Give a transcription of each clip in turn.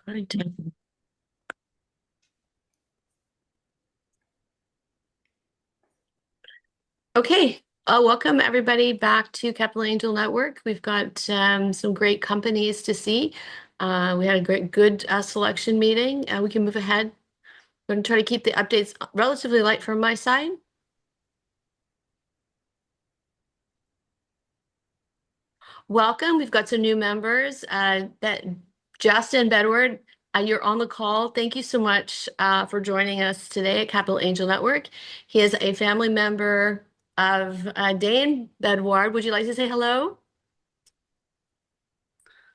Okay, welcome everybody back to Capital Angel Network. We've got some great companies to see. We had a good selection meeting. We can move ahead. I'm going to try to keep the updates relatively light from my side. Welcome. We've got some new members. Justin Bedward, you're on the call. Thank you so much for joining us today at Capital Angel Network. He is a family member of Dane Bedward. Would you like to say hello?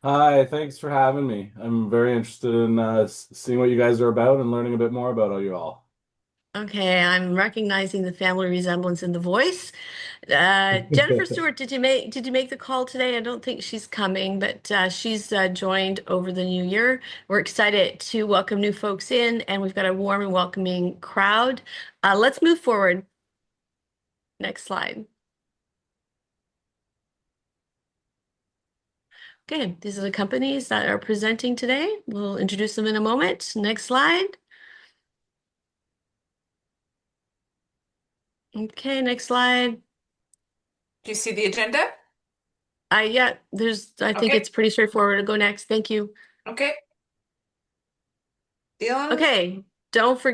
Hi, thanks for having me. I'm very interested in seeing what you guys are about and learning a bit more about you all. Okay, I'm recognizing the family resemblance in the voice. Jennifer Stewart, did you make the call today? I don't think she's coming, but she's joined over the new year. We're excited to welcome new folks in, and we've got a warm and welcoming crowd. Let's move forward. Next slide. Okay, these are the companies that are presenting today. We'll introduce them in a moment. Next slide. Okay, next slide. Do you see the agenda? Yeah, I think Okay. it's pretty straightforward to go next. Thank you. Okay. Dylan? Okay,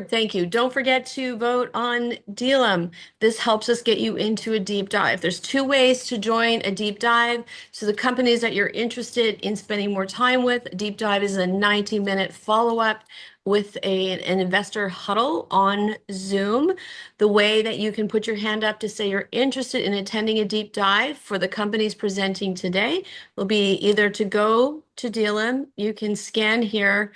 thank you. Don't forget to vote on Dealum. This helps us get you into a deep dive. There's two ways to join a deep dive. So the companies that you're interested in spending more time with, a deep dive is a 90-minute follow-up with an investor huddle on Zoom. The way that you can put your hand up to say you're interested in attending a deep dive for the companies presenting today will be either to go to Dealum, you can scan here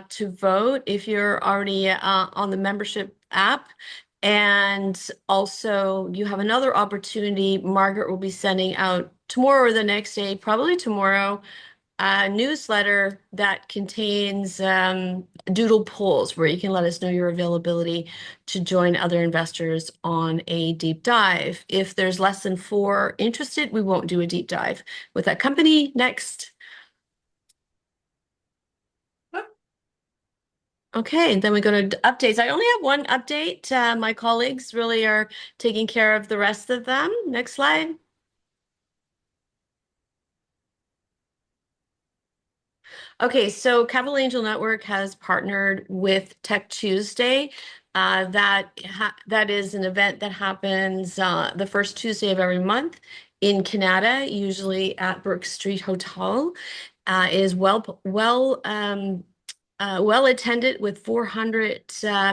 to vote if you're already on the membership app. And also, you have another opportunity. Margaret will be sending out tomorrow or the next day, probably tomorrow, a newsletter that contains doodle polls where you can let us know your availability to join other investors on a deep dive. If there's less than 4 interested, we won't do a deep dive with that company. Next. Okay, then we go to updates. I only have one update. My colleagues really are taking care of the rest of them. Next slide. Okay, so Capital Angel Network has partnered with Tech Tuesday. That is an event that happens the first Tuesday of every month in Canada, usually at Brook Street Hotel. Is well attended with 400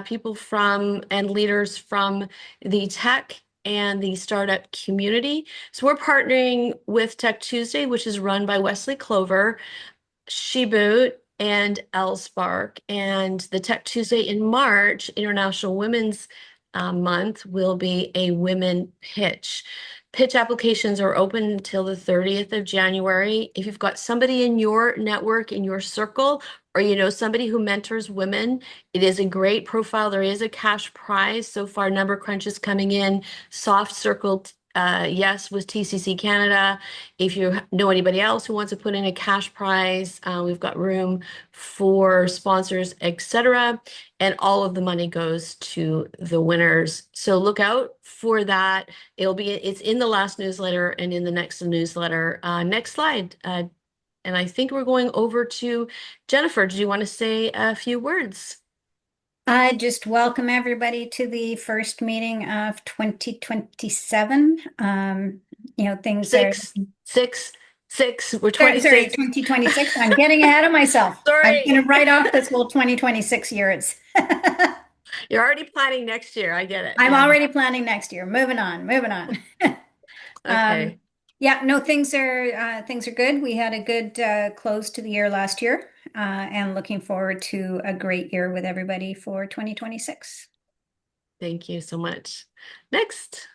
people from and leaders from the tech and the startup community. So we're partnering with Tech Tuesday, which is run by Wesley Clover, Sheboot, and Elspark. And the Tech Tuesday in March, International Women's Month, will be a women pitch. Pitch applications are open until the 30th of January. If you've got somebody in your network, in your circle, or you know somebody who mentors women, it is a great profile. There is a cash prize. So far, Number Crunch is coming in. Soft Circle, yes, with TCC Canada. If you know anybody else who wants to put in a cash prize, we've got room for sponsors, etc. And all of the money goes to the winners. So look out for that. It's in the last newsletter and in the next newsletter. Next slide. And I think we're going over to Jennifer. Do you want to say a few words? I just welcome everybody to the first meeting of 2027. Things are Six, six, six. We're sorry, 26. 2026. I'm getting ahead of myself. I'm Sorry. going to write off this whole 2026 year. You're already planning next year. I get it. I'm Yeah. already planning next year. Moving on, moving on. Okay. Yeah, no, things are good. We had a good close to the year last year, and looking forward to a great year with everybody for 2026. Thank you so much. Next.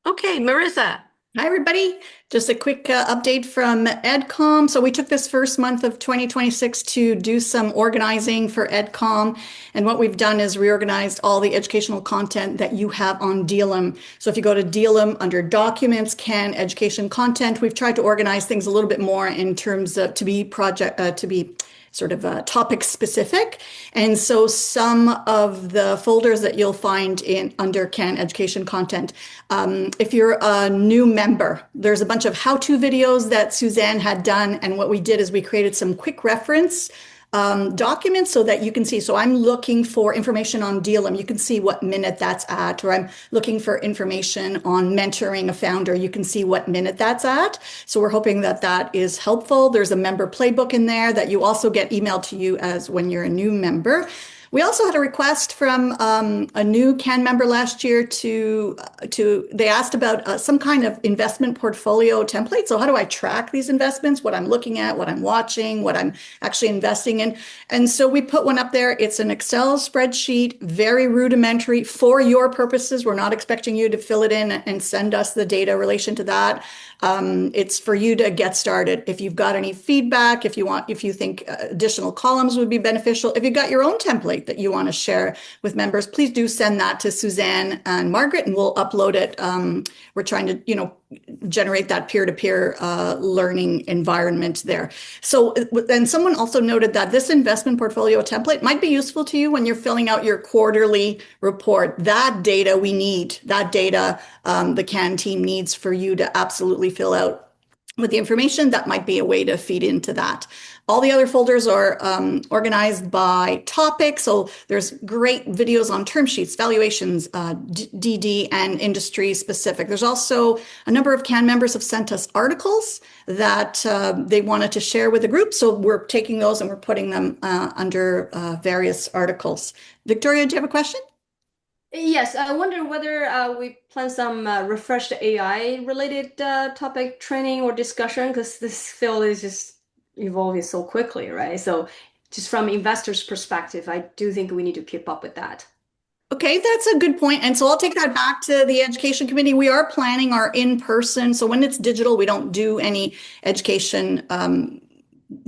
Okay, Marissa. Hi, everybody. Just a quick update from EdCom. So we took this first month of 2026 to do some organizing for EdCom. And what we've done is reorganized all the educational content that you have on DLM. So if you go to DLM under Documents, CAN, Education Content, we've tried to organize things a little bit more in terms of to be sort of topic specific. And so some of the folders that you'll find in under CAN Education Content, if you're a new member, there's a bunch of how-to videos that Suzanne had done. And what we did is we created some quick reference documents so that you can see. So I'm looking for information on DLM. You can see what minute that's at, or I'm looking for information on mentoring a founder. You can see what minute that's at. So we're hoping that that is helpful. There's a member playbook in there that you also get emailed to you as when you're a new member. We also had a request from a new CAN member last year they asked about some kind of investment portfolio template. So how do I track these investments, what I'm looking at, what I'm watching, what I'm actually investing in? And so we put one up there. It's an Excel spreadsheet, very rudimentary for your purposes. We're not expecting you to fill it in and send us the data in relation to that. It's for you to get started. If you've got any feedback, if you think additional columns would be beneficial, if you've got your own template that you want to share with members, please do send that to Suzanne and Margaret, and we'll upload it. We're trying to, generate that peer-to-peer learning environment there. So, and someone also noted that this investment portfolio template might be useful to you when you're filling out your quarterly report. That data we need, that data the CAN team needs for you to absolutely fill out with the information. That might be a way to feed into that. All the other folders are organized by topic. So there's great videos on term sheets, valuations, DD, and industry specific. There's also a number of CAN members have sent us articles that they wanted to share with the group. So we're taking those and we're putting them under various articles. Victoria, do you have a question? Yes, I wonder whether we plan some refreshed AI related topic training or discussion, because this field is just evolving so quickly, right? So just from investors' perspective, I do think we need to keep up with that. Okay, that's a good point. And so I'll take that back to the education committee. We are planning our in-person. So when it's digital, we don't do any education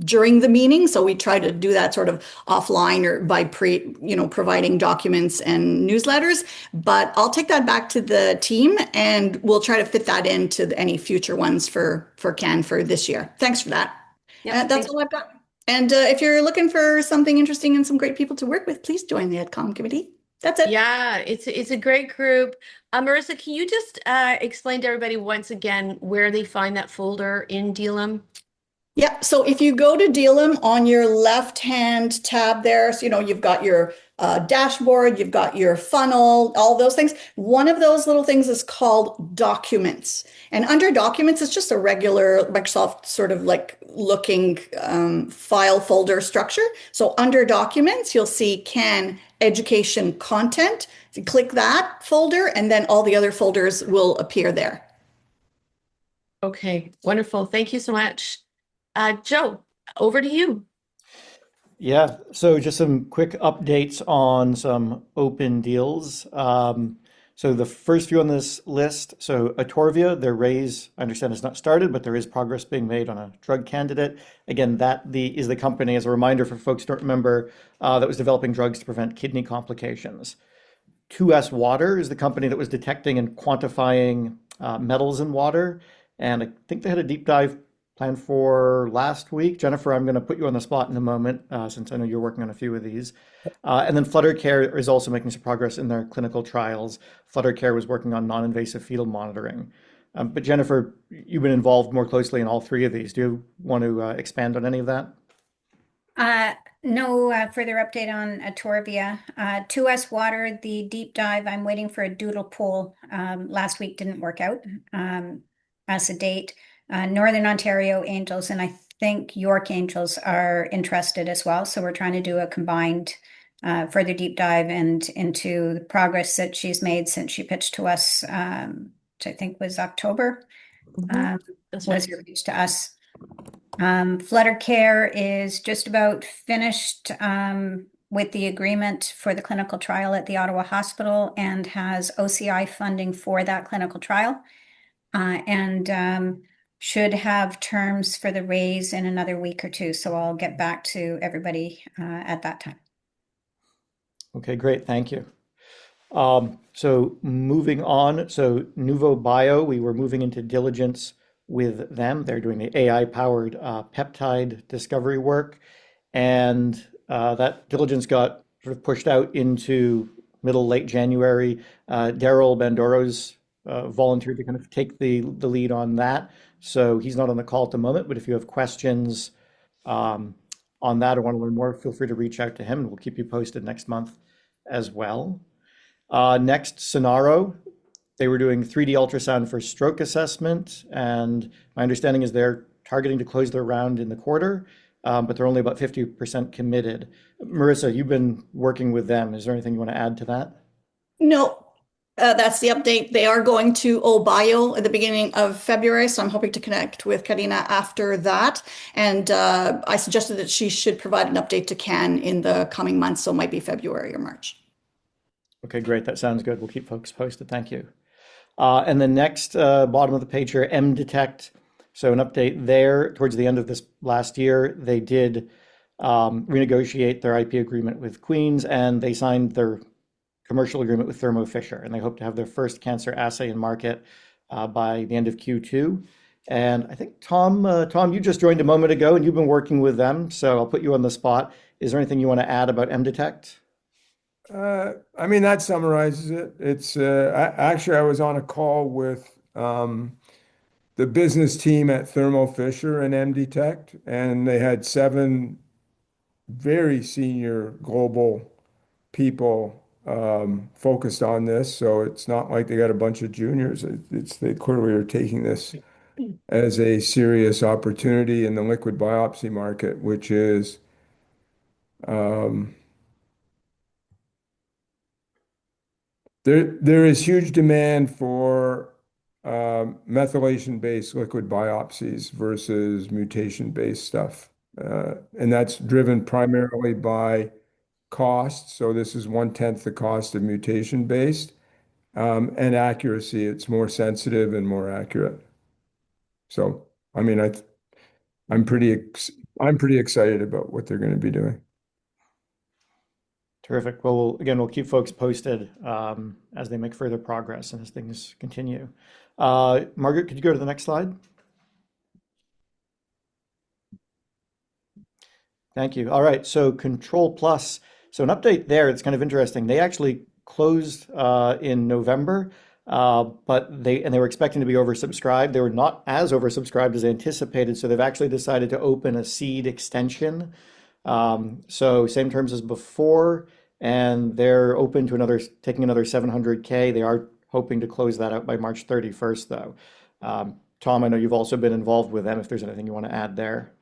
during the meeting. So we try to do that sort of offline or by providing documents and newsletters. But I'll take that back to the team and we'll try to fit that into any future ones for CAN for this year. Thanks for that. Yeah, That's all I've got. And if you're looking for something interesting and some great people to work with, please join the EdCom committee. That's it. yeah, it's a great group. Marissa, can you just explain to everybody once again where they find that folder in DLM? Yeah, so if you go to DLM on your left-hand tab there, so you've got your dashboard, you've got your funnel, all those things. One of those little things is called Documents. And under Documents, it's just a regular Microsoft sort of like looking file folder structure. So under Documents, you'll see CAN Education Content. So you click that folder, and then all the other folders will appear there. Okay, wonderful. Thank you so much. Joe, over to you. Yeah, so just some quick updates on some open deals. So the first few on this list, so Atorvia, their raise, I understand, has not started, but there is progress being made on a drug candidate. Again, that is the company, as a reminder for folks who don't remember, that was developing drugs to prevent kidney complications. 2S Water is the company that was detecting and quantifying metals in water. And I think they had a deep dive planned for last week. Jennifer, I'm going to put you on the spot in a moment, since I know you're working on a few of these. And then FlutterCare is also making some progress in their clinical trials. FlutterCare was working on non-invasive fetal monitoring. But Jennifer, you've been involved more closely in all three of these. Do you want to expand on any of that? No further update on Atorvia. 2S Water, the deep dive, I'm waiting for a doodle poll. Last week didn't work out as a date. Northern Ontario Angels and I think York Angels are interested as well. So we're trying to do a combined further deep dive and into the progress that she's made since she pitched to us, which I think was October. That's Was right. your reach to us. FlutterCare is just about finished with the agreement for the clinical trial at the Ottawa Hospital and has OCI funding for that clinical trial. and should have terms for the raise in another week or two. So I'll get back to everybody at that time. Okay, great. Thank you. So moving on, so Nuvo Bio, we were moving into diligence with them. They're doing the AI-powered peptide discovery work, and that diligence got sort of pushed out into middle, late January. Daryl Bandoro's volunteered to kind of take the lead on that. So he's not on the call at the moment, but if you have questions on that or want to learn more, feel free to reach out to him, and we'll keep you posted next month as well. Next, Sonaro. They were doing 3D ultrasound for stroke assessment, and my understanding is they're targeting to close their round in the quarter, but they're only about 50% committed. Marissa, you've been working with them. Is there anything you want to add to that? No, that's the update. They are going to Obio at the beginning of February, so I'm hoping to connect with Karina after that. And I suggested that she should provide an update to Ken in the coming months, so it might be February or March. Okay, great. That sounds good. We'll keep folks posted. Thank you. And the next bottom of the page here, M-Detect. So an update there. Towards the end of this last year, they did renegotiate their IP agreement with Queens, and they signed their commercial agreement with Thermo Fisher, and they hope to have their first cancer assay in market by the end of Q2. And I think Tom, you just joined a moment ago, and you've been working with them, so I'll put you on the spot. Is there anything you want to add about M-Detect? I mean, that summarizes it. It's actually, I was on a call with the business team at Thermo Fisher and M-Detect, and they had 7 very senior global people focused on this. So it's not like they got a bunch of juniors. They clearly are taking this as a serious opportunity in the liquid biopsy market, which is um, there is huge demand for methylation-based liquid biopsies versus mutation-based stuff. And that's driven primarily by cost. So this is 1/10 the cost of mutation-based, and accuracy. It's more sensitive and more accurate. So, I mean, I'm pretty I'm pretty excited about what they're going to be doing. Terrific. Well, again, we'll keep folks posted as they make further progress and as things continue. Margaret, could you go to the next slide? Thank you. All right, so Control Plus. So an update there, it's kind of interesting. They actually closed in November, but they were expecting to be oversubscribed. They were not as oversubscribed as anticipated, so they've actually decided to open a seed extension. So same terms as before, and they're open to taking another 700K. They are hoping to close that out by March 31st, though. Tom, I know you've also been involved with them, if there's anything you want to add there.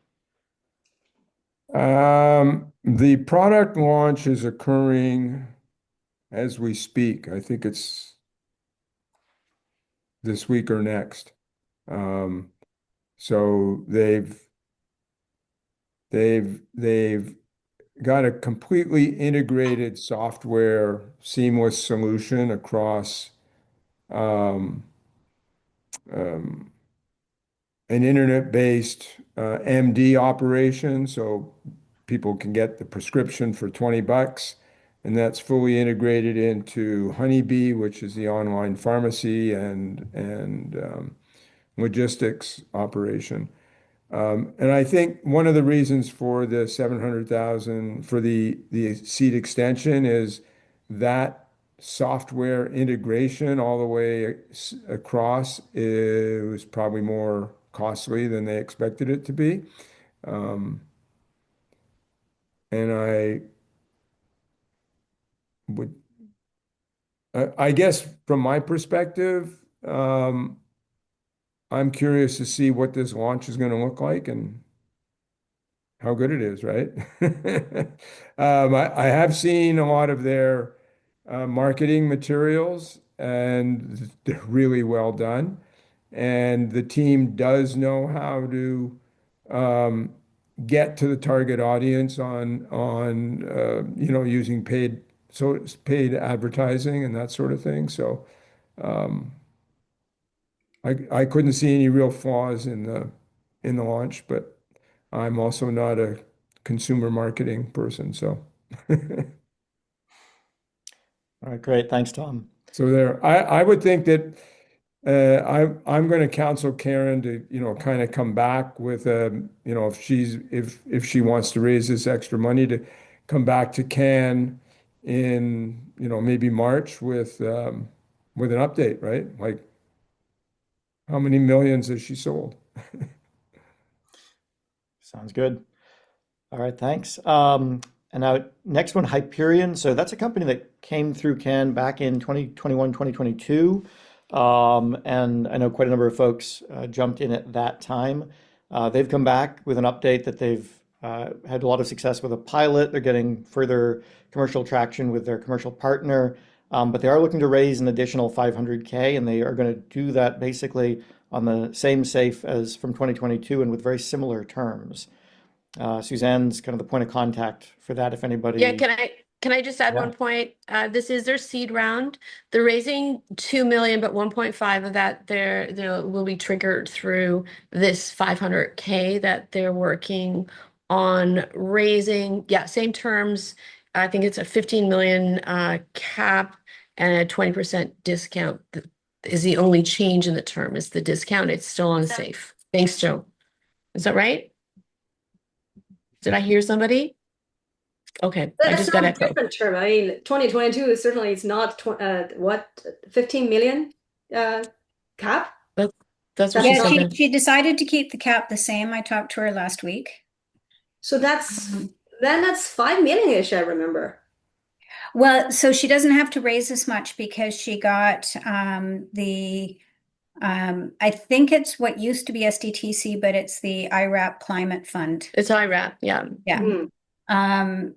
The product launch is occurring as we speak. I think it's this week or next. So they've got a completely integrated software seamless solution across um, um, an internet-based MD operation, so people can get the prescription for $20, and that's fully integrated into Honeybee, which is the online pharmacy and logistics operation. And I think one of the reasons for the 700,000 for the seat extension is that software integration all the way across is probably more costly than they expected it to be. Um, and would, I guess from my perspective, I'm curious to see what this launch is going to look like and how good it is, right? I have seen a lot of their marketing materials, and they're really well done. And the team does know how to um, get to the target audience on using paid advertising and that sort of thing. So um, I couldn't see any real flaws in the launch, but I'm also not a consumer marketing person, so All right, great. Thanks, Tom. so there. I would think that I'm going to counsel Karen to, kind of come back with if she wants to raise this extra money to come back to Can in, maybe March with an update, right? Like how many millions has she sold? Sounds good. All right, thanks. And now next one, Hyperion. So that's a company that came through Cannes back in 2021, 2022. And I know quite a number of folks jumped in at that time. They've come back with an update that they've had a lot of success with a pilot. They're getting further commercial traction with their commercial partner. But they are looking to raise an additional 500K, and they are going to do that basically on the same safe as from 2022 and with very similar terms. Suzanne's kind of the point of contact for that if Yeah, anybody. can I just add Yeah. one point? This is their seed round. They're raising 2 million, but 1.5 of that they will be triggered through this 500K that they're working on raising. Yeah, same terms. I think it's a 15 million cap and a 20% discount is the only change in the term is the discount. It's still on safe. Thanks, Joe. Is that right? Did I hear somebody? Okay, I That's just got not a echo. different term. I mean, 2022 is certainly it's not 15 million cap. That's what That's she Yeah, said not. then. she decided to keep the cap the same. I talked to her last week. So that's 5 million-ish, I remember. Well, so she doesn't have to raise as much because she got I think it's what used to be SDTC, but it's the IRAP Climate Fund. It's IRAP, yeah. Yeah.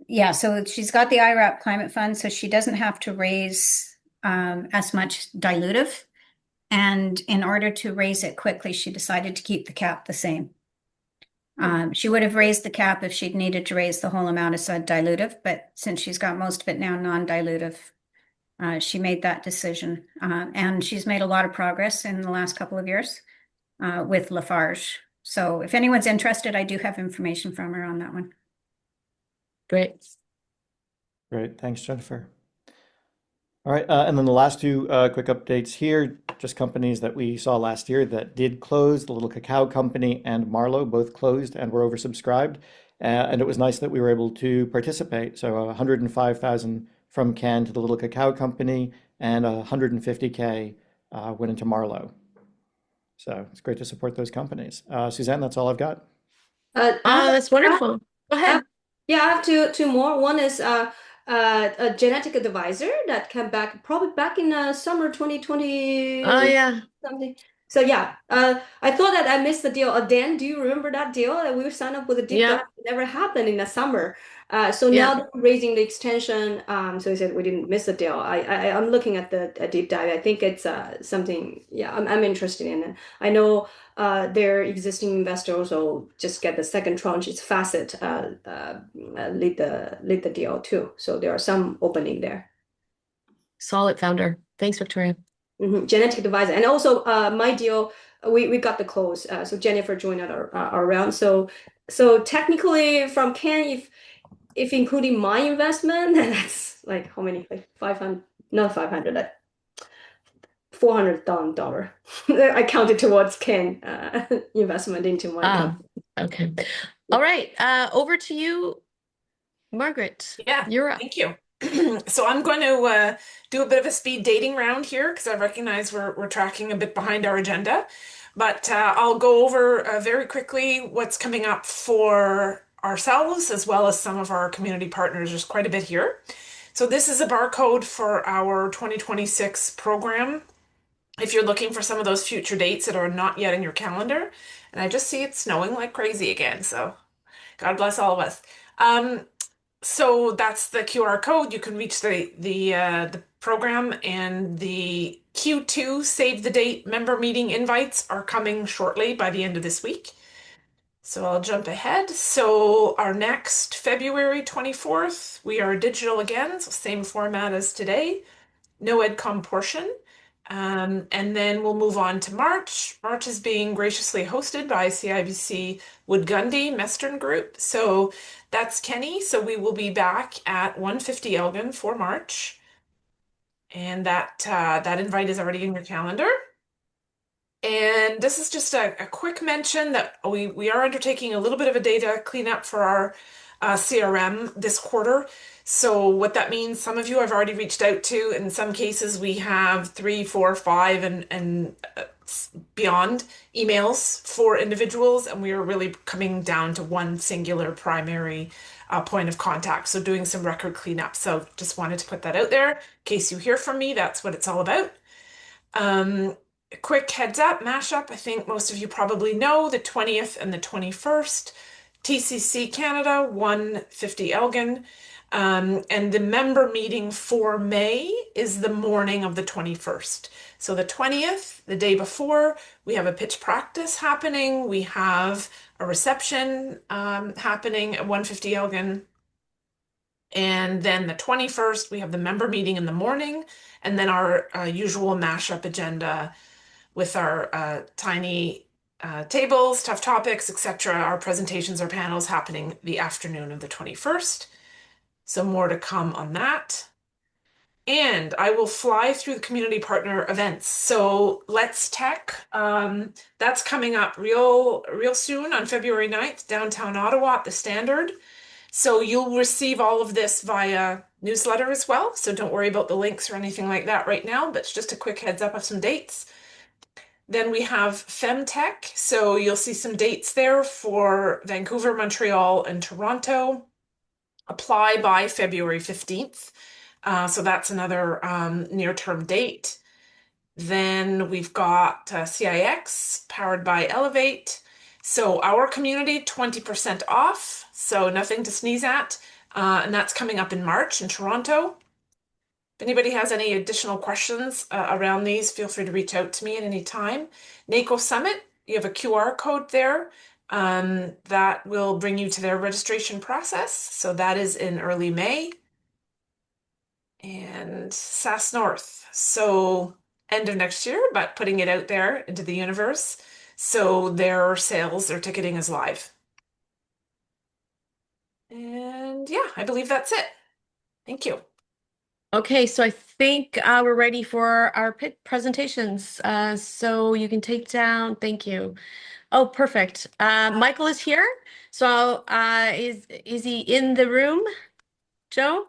Yeah, so she's got the IRAP Climate Fund, so she doesn't have to raise as much dilutive. And in order to raise it quickly, she decided to keep the cap the same. She would have raised the cap if she'd needed to raise the whole amount as a dilutive, but since she's got most of it now non-dilutive, she made that decision. And she's made a lot of progress in the last couple of years with Lafarge. So if anyone's interested, I do have information from her on that one. Great. Great, thanks, Jennifer. All right, and then the last two quick updates here, just companies that we saw last year that did close. The Little Cacao Company and Marlowe both closed and were oversubscribed. And it was nice that we were able to participate. So 105,000 from Cannes to the Little Cacao Company and 150K went into Marlowe. So it's great to support those companies. Suzanne, that's all I've got. That's wonderful. Go ahead. Yeah, I have two more. One is a genetic advisor that came back probably back in summer 2020 Oh yeah. something. So yeah, I thought that I missed the deal. Dan, do you remember that deal that we signed up with a deep Yeah. dive? It never happened in the summer. So Yeah. now they're raising the extension. So he said we didn't miss the deal. I'm looking at the a deep dive. I think it's something. Yeah, I'm interested in it. I know their existing investor also just get the second tranche. It's Facet lead the deal too. So there are some opening there. Solid founder. Thanks, Victoria. Genetic advisor, and also my deal. We got the close. So Jennifer joined our round. So technically from Ken, if including my investment, then that's like how many? Like 500, not 500, like $400,000. I counted towards Ken investment into my company. Okay. All right. Over to you, Margaret. Yeah, You're up. thank you. So I'm going to do a bit of a speed dating round here because I recognize we're tracking a bit behind our agenda. But I'll go over very quickly what's coming up for ourselves as well as some of our community partners. There's quite a bit here. So this is a barcode for our 2026 program. If you're looking for some of those future dates that are not yet in your calendar, and I just see it snowing like crazy again, so God bless all of us. So that's the QR code. You can reach the program, and the Q2 save the date member meeting invites are coming shortly by the end of this week. So I'll jump ahead. So our next February 24th, we are digital again, so same format as today. No EdCom portion. And then we'll move on to March. March is being graciously hosted by CIBC Wood Gundy Mestern Group. So that's Kenny. So we will be back at 150 Elgin for March. And that invite is already in your calendar. And this is just a quick mention that we are undertaking a little bit of a data cleanup for our CRM this quarter. So what that means, some of you I've already reached out to. In some cases, we have 3, 4, 5, and beyond emails for individuals, and we are really coming down to one singular primary point of contact. So doing some record cleanup. So just wanted to put that out there in case you hear from me. That's what it's all about. A quick heads up, mashup. I think most of you probably know the 20th and the 21st. TCC Canada, 150 Elgin. And the member meeting for May is the morning of the 21st. So the 20th, the day before, we have a pitch practice happening. We have a reception happening at 150 Elgin. And then the 21st, we have the member meeting in the morning, and then our usual mashup agenda with our tiny tables, tough topics, etc. Our presentations, our panels happening the afternoon of the 21st. So more to come on that. And I will fly through the community partner events. So Let's Tech, that's coming up real soon on February 9th, downtown Ottawa at the Standard. So you'll receive all of this via newsletter as well. So don't worry about the links or anything like that right now, but it's just a quick heads up of some dates. Then we have FemTech. So you'll see some dates there for Vancouver, Montreal, and Toronto. Apply by February 15th. So that's another near-term date. Then we've got CIX, powered by Elevate. So our community, 20% off. So nothing to sneeze at. And that's coming up in March in Toronto. If anybody has any additional questions around these, feel free to reach out to me at any time. NACO Summit, you have a QR code there that will bring you to their registration process. So that is in early May. And SAS North, so end of next year, but putting it out there into the universe. So their sales, their ticketing is live. And yeah, I believe that's it. Thank you. Okay, so I think we're ready for our presentations. So you can take down, thank you. Oh, perfect. Michael is here. So is he in the room, Joe?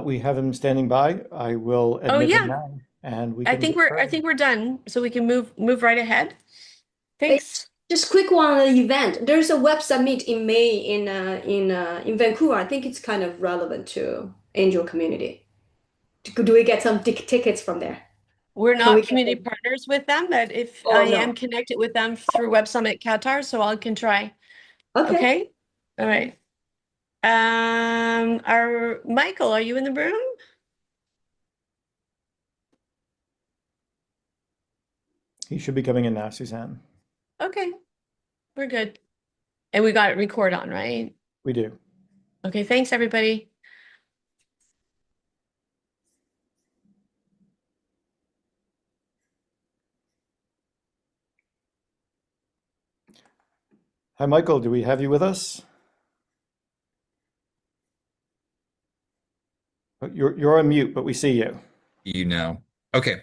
We have him standing by. I will Oh admit him yeah, now, and we I can think get we're started. done. So we can move right ahead. Hey, Thanks. just quick one on the event. There's a web summit in May in Vancouver. I think it's kind of relevant to Angel community. Do we get some tickets from there? We're Can we not get community them? partners with them, but if Oh I am no. connected with them through Web Summit Qatar, so I can try. Okay. Okay. All right. Our Michael, are you in the room? He should be coming in now, Suzanne. Okay, we're good. And we got it record on, right? We do. Okay, thanks everybody. Hi, Michael. Do we have you with us? Oh, you're on mute, but we see you. You know. Okay.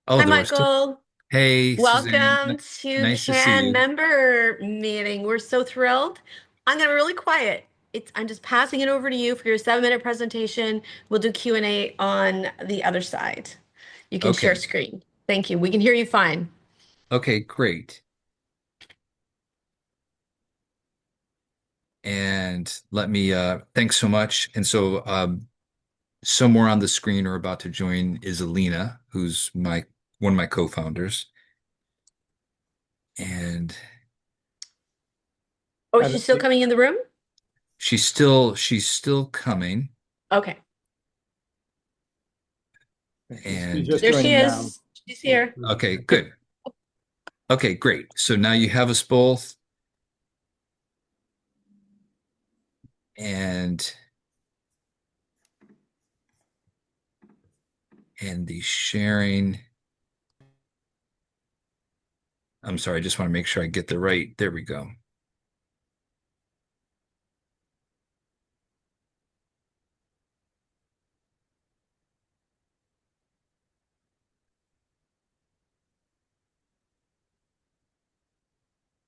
Oh, Hi, there was two. Michael. Hey, Suzanne. Welcome to Nice to see CAN you. member meeting. We're so thrilled. I'm gonna be really quiet. I'm just passing it over to you for your 7-minute presentation. We'll do Q&A on the other side. You can share Okay. screen. Thank you. We can hear you fine. Okay, great. And let me thanks so much. And so somewhere on the screen or about to join is Alina, who's one of my co-founders. And Oh, is she still coming in the room? she's still coming. Okay. And She's just There she joining now. is. She's here. okay, good. Okay, great. So now you have us both. And the sharing. I'm sorry, I just want to make sure I get the right. There we go.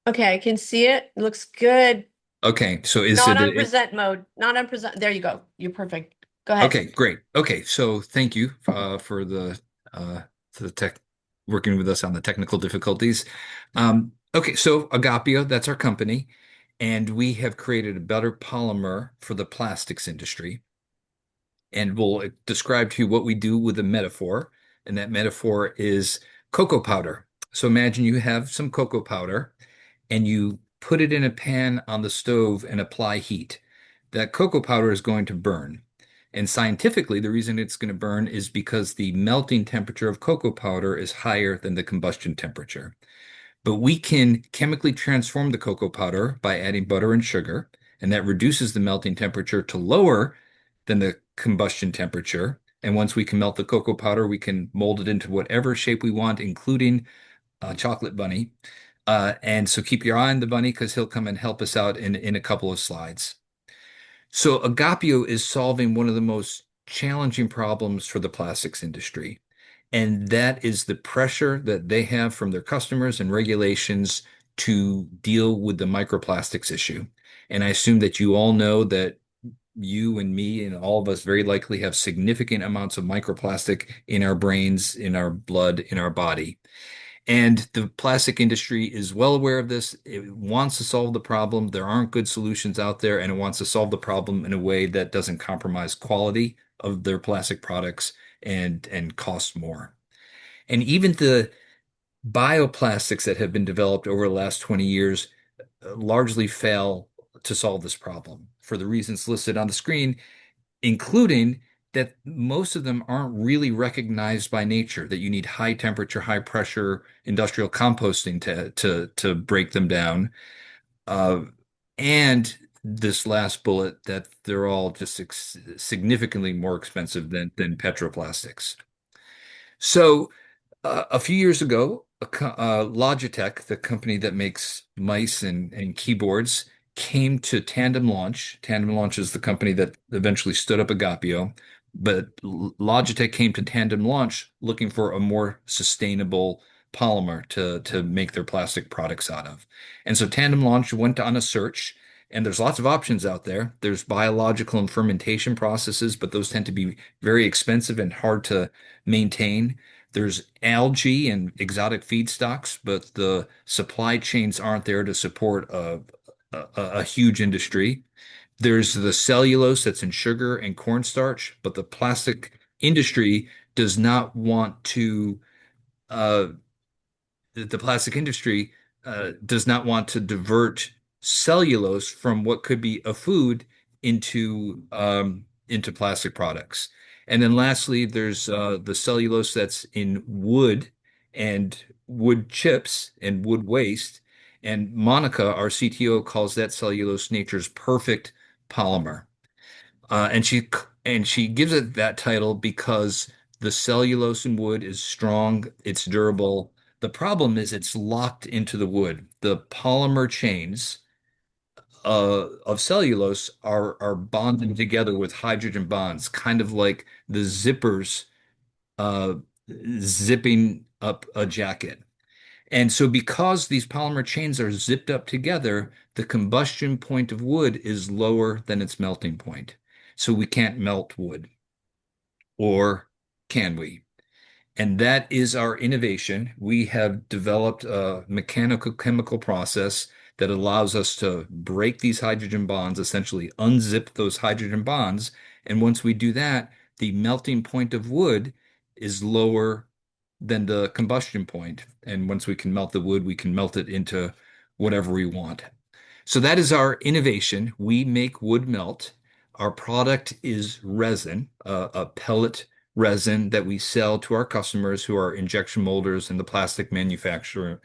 Okay, I can see it. Looks good. Okay, so is Not it, on present mode. Not on present. There you go. You're perfect. Go ahead. okay, great. Okay, so thank you for the to the tech working with us on the technical difficulties. Okay, so Agapyo, that's our company, and we have created a better polymer for the plastics industry. And we'll describe to you what we do with a metaphor, and that metaphor is cocoa powder. So imagine you have some cocoa powder and you put it in a pan on the stove and apply heat. That cocoa powder is going to burn. And scientifically, the reason it's going to burn is because the melting temperature of cocoa powder is higher than the combustion temperature. But we can chemically transform the cocoa powder by adding butter and sugar, and that reduces the melting temperature to lower than the combustion temperature. And once we can melt the cocoa powder, we can mold it into whatever shape we want, including a chocolate bunny. And so keep your eye on the bunny because he'll come and help us out in a couple of slides. So Agapyo is solving one of the most challenging problems for the plastics industry. And that is the pressure that they have from their customers and regulations to deal with the microplastics issue. And I assume that you all know that you and me and all of us very likely have significant amounts of microplastic in our brains, in our blood, in our body. And the plastic industry is well aware of this. It wants to solve the problem. There aren't good solutions out there, and it wants to solve the problem in a way that doesn't compromise quality of their plastic products and cost more. And even the bioplastics that have been developed over the last 20 years largely fail to solve this problem for the reasons listed on the screen, including that most of them aren't really recognized by nature, that you need high temperature, high pressure industrial composting to break them down. Uh, and this last bullet, that they're all just significantly more expensive than petroplastics. So a few years ago, Logitech, the company that makes mice and keyboards, came to Tandem Launch. Tandem Launch is the company that eventually stood up Agapyo, but Logitech came to Tandem Launch looking for a more sustainable polymer to make their plastic products out of. And so Tandem Launch went on a search, and there's lots of options out there. There's biological and fermentation processes, but those tend to be very expensive and hard to maintain. There's algae and exotic feedstocks, but the supply chains aren't there to support a huge industry. There's the cellulose that's in sugar and cornstarch, but the plastic industry does not want to uh, the plastic industry does not want to divert cellulose from what could be a food into plastic products. And then lastly, there's the cellulose that's in wood and wood chips and wood waste. And Monica, our CTO, calls that cellulose nature's perfect polymer. And she gives it that title because the cellulose in wood is strong, it's durable. The problem is it's locked into the wood. The polymer chains of cellulose are bonded together with hydrogen bonds, kind of like the zippers uh, zipping up a jacket. And so because these polymer chains are zipped up together, the combustion point of wood is lower than its melting point. So we can't melt wood. Or can we? And that is our innovation. We have developed a mechanical chemical process that allows us to break these hydrogen bonds, essentially unzip those hydrogen bonds. And once we do that, the melting point of wood is lower than the combustion point. And once we can melt the wood, we can melt it into whatever we want. So that is our innovation. We make wood melt. Our product is resin, a pellet resin that we sell to our customers who are injection molders and the plastic manufacturers.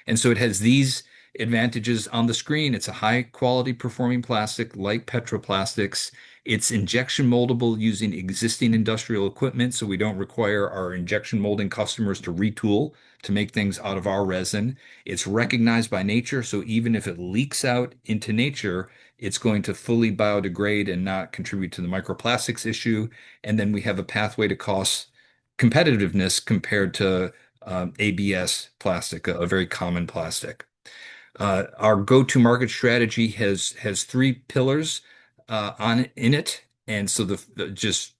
And so it has these advantages on the screen. It's a high quality performing plastic like petroplastics. It's injection moldable using existing industrial equipment, so we don't require our injection molding customers to retool to make things out of our resin. It's recognized by nature, so even if it leaks out into nature, it's going to fully biodegrade and not contribute to the microplastics issue. And then we have a pathway to cost competitiveness compared to ABS plastic, a very common plastic. Our go-to-market strategy has three pillars on in it, and so just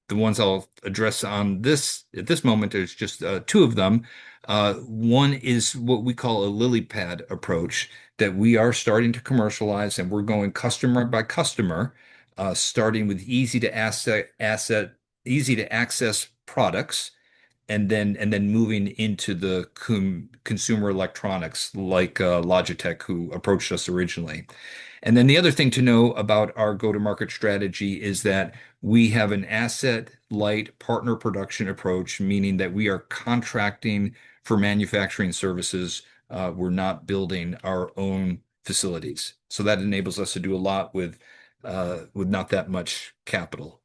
the ones I'll address on this at this moment, there's just two of them. One is what we call a lily pad approach that we are starting to commercialize, and we're going customer by customer, starting with easy to access products and then moving into the consumer electronics like Logitech, who approached us originally. And then the other thing to know about our go-to-market strategy is that we have an asset-light partner production approach, meaning that we are contracting for manufacturing services. We're not building our own facilities. So that enables us to do a lot with not that much capital.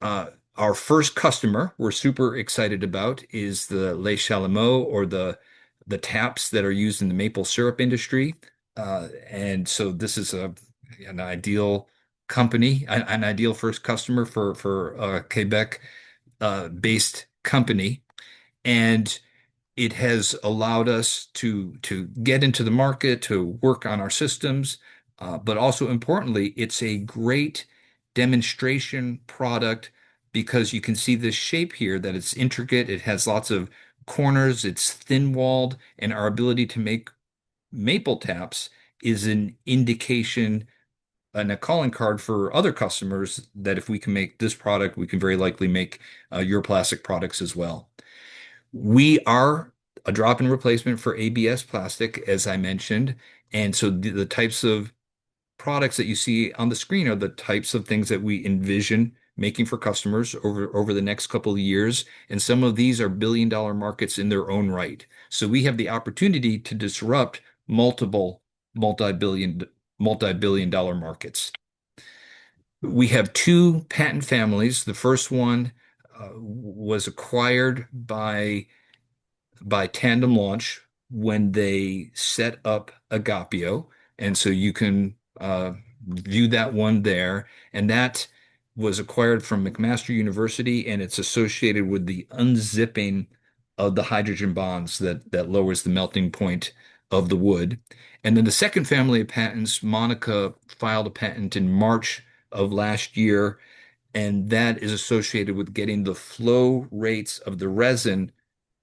Our first customer we're super excited about is the Les Chalumeaux, or the taps that are used in the maple syrup industry. And so this is an ideal company, an ideal first customer for a Quebec based company. And it has allowed us to get into the market, to work on our systems, but also importantly, it's a great demonstration product because you can see this shape here that it's intricate. It has lots of corners. It's thin-walled, and our ability to make maple taps is an indication and a calling card for other customers that if we can make this product, we can very likely make your plastic products as well. We are a drop-in replacement for ABS plastic, as I mentioned. And so the types of products that you see on the screen are the types of things that we envision making for customers over the next couple of years. And some of these are billion-dollar markets in their own right. So we have the opportunity to disrupt multiple multi-billion dollar markets. We have two patent families. The first one was acquired by Tandem Launch when they set up Agapyo. And so you can view that one there. And that was acquired from McMaster University, and it's associated with the unzipping of the hydrogen bonds that lowers the melting point of the wood. And then the second family of patents, Monica filed a patent in March of last year, and that is associated with getting the flow rates of the resin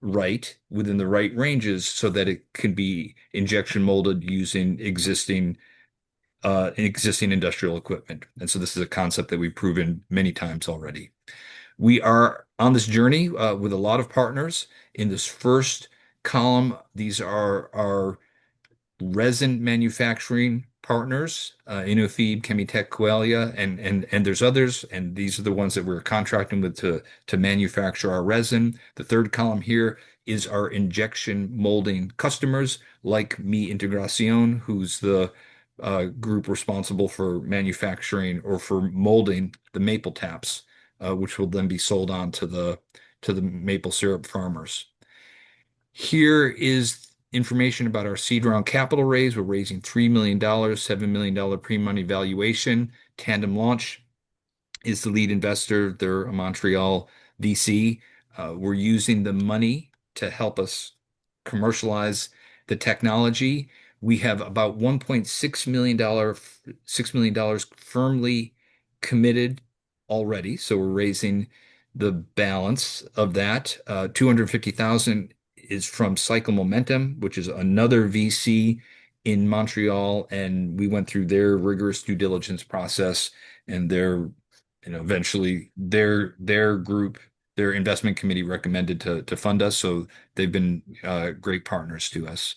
right within the right ranges so that it can be injection molded using existing industrial equipment. And so this is a concept that we've proven many times already. We are on this journey with a lot of partners. In this first column, these are our resin manufacturing partners, Inofeed, Chemitec, Coelia, and there's others, and these are the ones that we're contracting with to manufacture our resin. The third column here is our injection molding customers, like Mi Integración, who's the group responsible for manufacturing or for molding the maple taps, which will then be sold on to the maple syrup farmers. Here is information about our seed round capital raise. We're raising $3 million, $7 million pre-money valuation. Tandem Launch is the lead investor. They're a Montreal VC. We're using the money to help us commercialize the technology. We have about $1.6 million, $6 million firmly committed already. So we're raising the balance of that. 250,000 is from Cycle Momentum, which is another VC in Montreal, and we went through their rigorous due diligence process, and eventually their group, their investment committee recommended to fund us. So they've been great partners to us.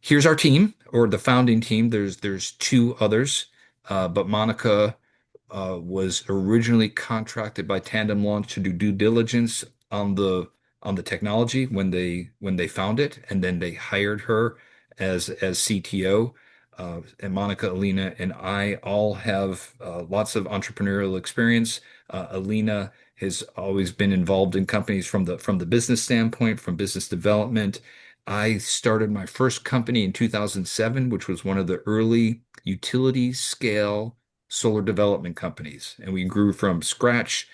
Here's our team, or the founding team. There's two others, but Monica was originally contracted by Tandem Launch to do due diligence on the technology when they found it, and then they hired her as CTO. And Monica, Alina, and I all have lots of entrepreneurial experience. Alina has always been involved in companies from the business standpoint, from business development. I started my first company in 2007, which was one of the early utility scale solar development companies. And we grew from scratch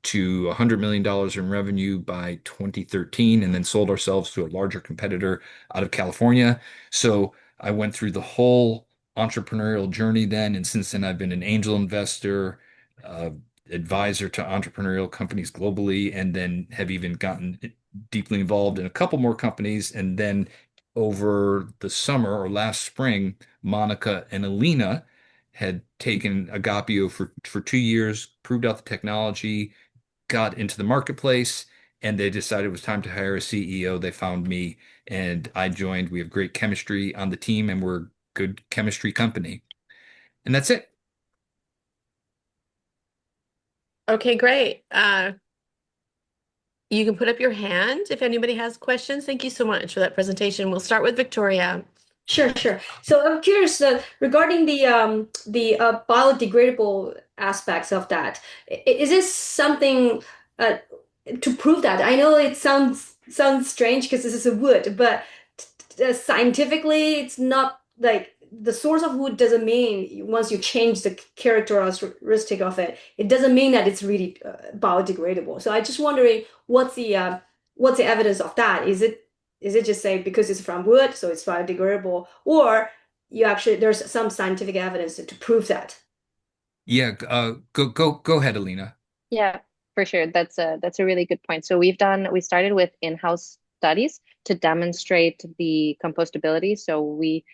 to $100 million in revenue by 2013, and then sold ourselves to a larger competitor out of California. So I went through the whole entrepreneurial journey then, and since then I've been an angel investor, uh, advisor to entrepreneurial companies globally, and then have even gotten deeply involved in a couple more companies. And then over the summer or last spring, Monica and Alina had taken Agapyo for 2 years, proved out the technology, got into the marketplace, and they decided it was time to hire a CEO. They found me and I joined. We have great chemistry on the team and we're a good chemistry company. And that's it. Okay, great. You can put up your hand if anybody has questions. Thank you so much for that presentation. We'll start with Victoria. Sure, sure. So I'm curious regarding the biodegradable aspects of that. Is this something uh, to prove that? I know it sounds strange because this is a wood, but scientifically, it's not like the source of wood doesn't mean once you change the characteristic of it, it doesn't mean that it's really biodegradable. So I just wondering what's the evidence of that? Is it just say because it's from wood, so it's biodegradable, or you actually there's some scientific evidence to prove that? Yeah, go ahead, Alina. Yeah, for sure. That's a really good point. So we started with in-house studies to demonstrate the compostability. So we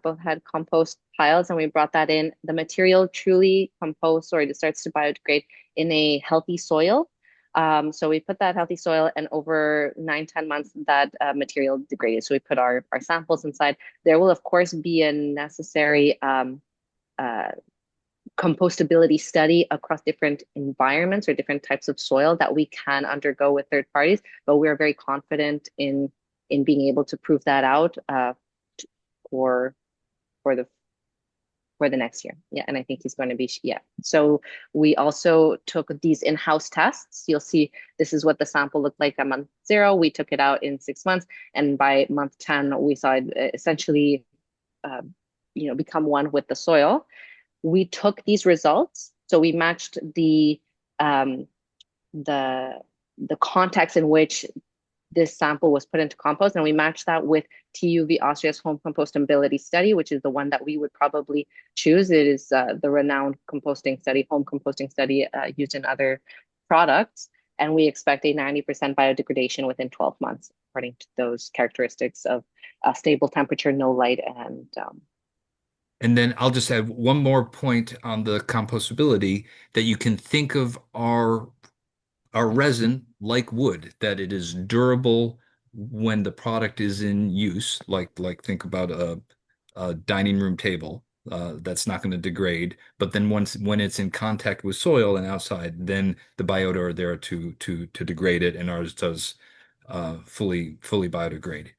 both had compost piles and we brought that in. The material truly composts or it starts to biodegrade in a healthy soil. So we put that healthy soil and over 9, 10 months that material degraded. So we put our samples inside. There will of course be a necessary uh, compostability study across different environments or different types of soil that we can undergo with third parties, but we're very confident in being able to prove that out for for the for the next year. Yeah, and I think he's going to be yeah. So we also took these in-house tests. You'll see this is what the sample looked like at month 0. We took it out in 6 months, and by month 10, we saw it essentially, uh, become one with the soil. We took these results, so we matched um, the the context in which this sample was put into compost, and we matched that with TUV Austria's home compostability study, which is the one that we would probably choose. It is the renowned composting study, home composting study used in other products, and we expect a 90% biodegradation within 12 months, according to those characteristics of stable temperature, no light, And then I'll just add one more point on the compostability that you can think of our resin like wood, that it is durable when the product is in use, like think about a dining room table that's not going to degrade. But then when it's in contact with soil and outside, then the biota are there to degrade it, and ours does fully biodegrade.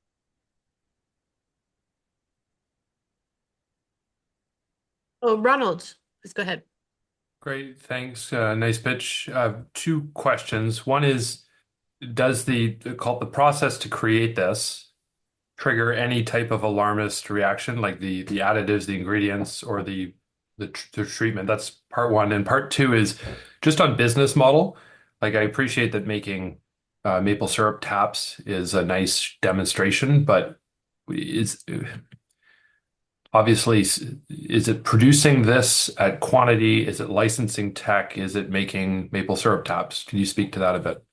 Oh, Ronald, please go ahead. Great, thanks. Nice pitch. Two questions. One is, does the process to create this trigger any type of alarmist reaction, like the additives, the ingredients, or the treatment? That's part one. And part two is just on business model. Like I appreciate that making maple syrup taps is a nice demonstration, but is obviously, is it producing this at quantity? Is it licensing tech? Is it making maple syrup taps? Can you speak to that a bit?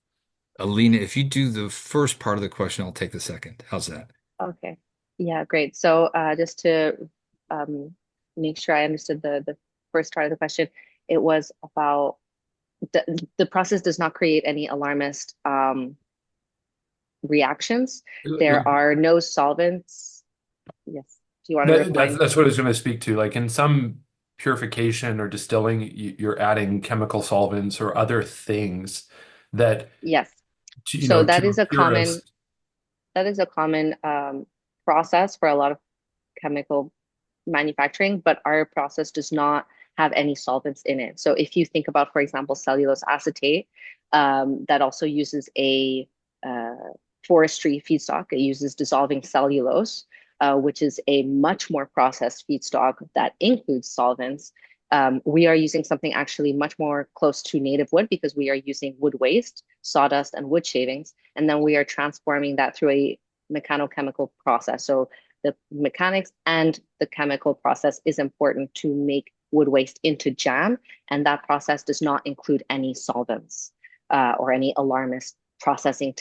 Alina, if you do the first part of the question, I'll take the second. How's that? Okay. Yeah, great. So just to um, make sure I understood the first part of the question, it was about the process does not create any alarmist reactions. There are no solvents. Yes. Do you want to refine? That's what I was going to speak to. Like in some purification or distilling, you're adding chemical solvents or other things that, Yes. to, So to that a is a common purist. process for a lot of chemical manufacturing, but our process does not have any solvents in it. So if you think about, for example, cellulose acetate, that also uses a uh, forestry feedstock. It uses dissolving cellulose, which is a much more processed feedstock that includes solvents. We are using something actually much more close to native wood because we are using wood waste, sawdust, and wood shavings. And then we are transforming that through a mechanochemical process. So the mechanics and the chemical process is important to make wood waste into jam. And that process does not include any solvents or any alarmist processing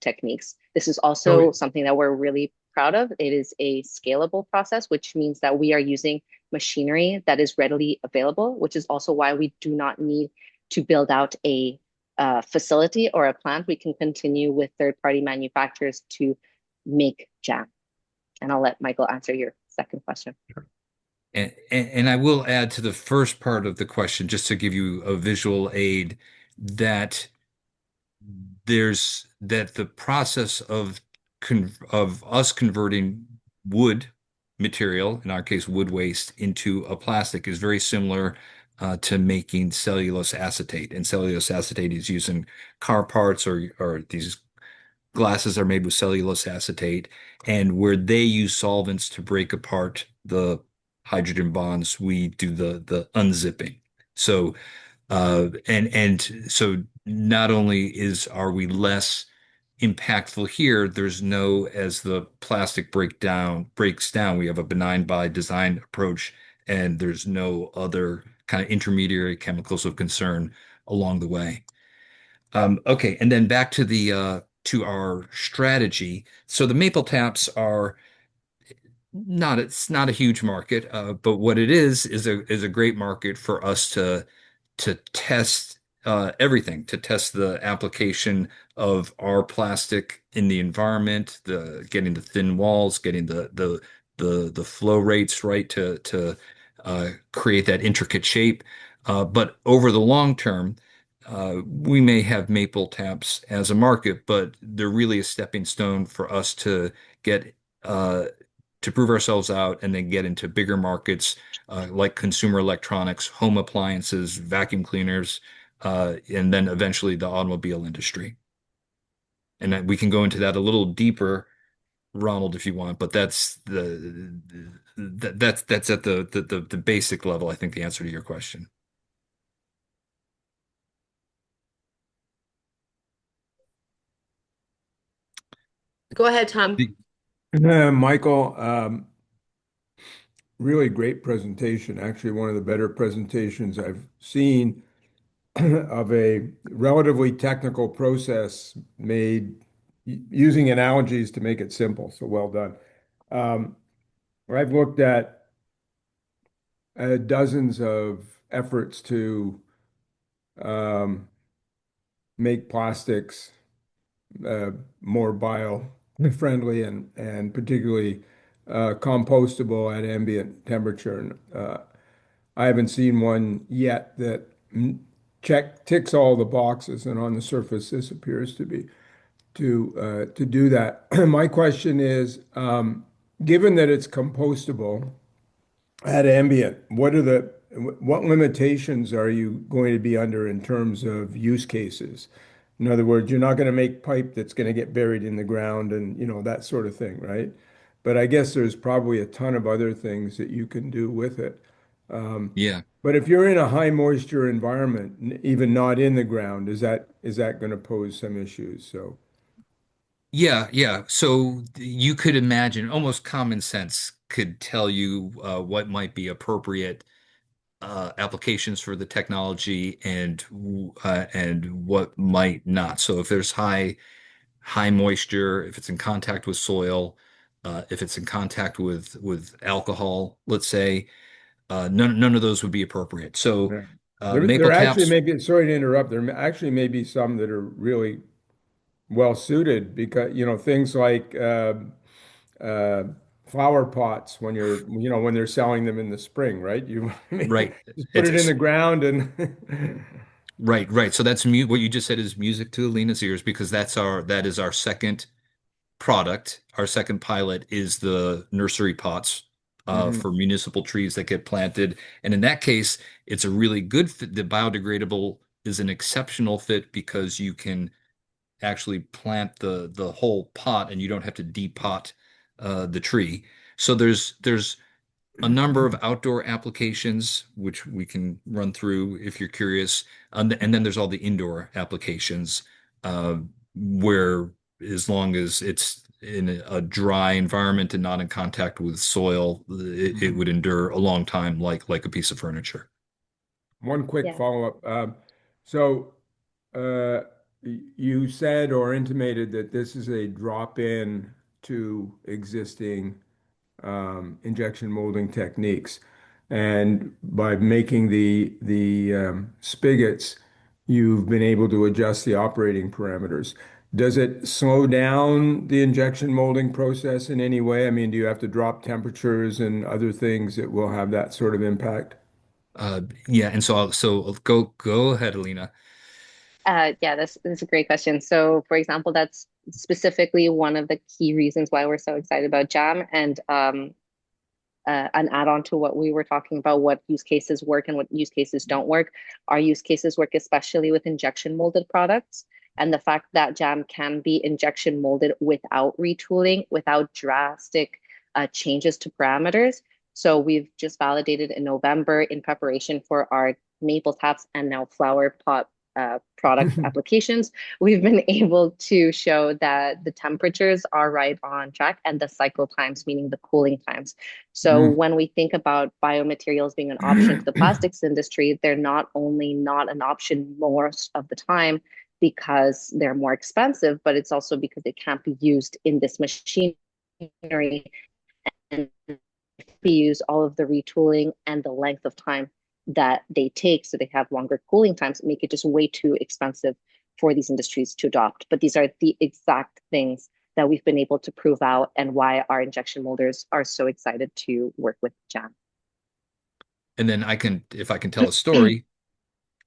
techniques. This is also something that we're really proud of. It is a scalable process, which means that we are using machinery that is readily available, which is also why we do not need to build out a facility or a plant. We can continue with third-party manufacturers to make jam. And I'll let Michael answer your second question. And I will add to the first part of the question, just to give you a visual aid, that the process of us converting wood material, in our case wood waste, into a plastic is very similar to making cellulose acetate. And cellulose acetate is used in car parts, or these glasses are made with cellulose acetate. And where they use solvents to break apart the hydrogen bonds, we do the unzipping. So so not only are we less impactful here, there's no, as the plastic breaks down, we have a benign by design approach, and there's no other kind of intermediary chemicals of concern along the way. Okay, and then back to the to our strategy. So the maple taps are not it's not a huge market, but what it is a great market for us to test everything, to test the application of our plastic in the environment, the getting the thin walls, getting the flow rates right to create that intricate shape. But over the long term, we may have maple taps as a market, but they're really a stepping stone for us to get to prove ourselves out and then get into bigger markets like consumer electronics, home appliances, vacuum cleaners, and then eventually the automobile industry. And we can go into that a little deeper, Ronald, if you want, but that's at the basic level, I think, the answer to your question. Go ahead, Tom. Michael, really great presentation. Actually, one of the better presentations I've seen of a relatively technical process made using analogies to make it simple. So well done. I've looked at dozens of efforts to make plastics more bio-friendly and particularly compostable at ambient temperature. And I haven't seen one yet that ticks all the boxes, and on the surface, this appears to be to do that. My question is, given that it's compostable at ambient, what limitations are you going to be under in terms of use cases? In other words, you're not going to make pipe that's going to get buried in the ground and, that sort of thing, right? But I guess there's probably a ton of other things that you can do with it. Yeah. But if you're in a high moisture environment, even not in the ground, is that going to pose some issues? So, Yeah. So you could imagine, almost common sense could tell you what might be appropriate applications for the technology and what might not. So if there's high moisture, if it's in contact with soil, if it's in contact with alcohol, let's say, none of those would be appropriate. So yeah. maple There actually taps, may be, sorry to interrupt, actually may be some that are really well suited because, things like uh, flower pots when they're selling them in the spring, right? You right? just put it in It's the ground and right. So that's mu what you just said is music to Alina's ears, because that is our second product. Our second pilot is the nursery pots Hmm. for municipal trees that get planted. And in that case, it's a really good fit. The biodegradable is an exceptional fit because you can actually plant the whole pot and you don't have to depot the tree. So there's a number of outdoor applications which we can run through if you're curious, and then there's all the indoor applications uh, where as long as it's in a dry environment and not in contact with soil, it would endure a long time, like a piece of furniture. One quick Yeah. follow-up. So uh, you said or intimated that this is a drop-in to existing injection molding techniques. And by making the spigots, you've been able to adjust the operating parameters. Does it slow down the injection molding process in any way? I mean, do you have to drop temperatures and other things that will have that sort of impact? Yeah, and so go ahead, Alina. Yeah, that's a great question. So, for example, that's specifically one of the key reasons why we're so excited about Jam and an add-on to what we were talking about, what use cases work and what use cases don't work. Our use cases work especially with injection molded products, and the fact that Jam can be injection molded without retooling, without drastic changes to parameters. So we've just validated in November in preparation for our maple taps and now flower pot product applications. We've been able to show that the temperatures are right on track and the cycle times, meaning the cooling times. So Mm. when we think about biomaterials being an option to the plastics industry, they're not only not an option most of the time because they're more expensive, but it's also because they can't be used in this machinery and we use all of the retooling and the length of time that they take. So they have longer cooling times, make it just way too expensive for these industries to adopt. But these are the exact things that we've been able to prove out and why our injection molders are so excited to work with Jam. And then if I can tell a story,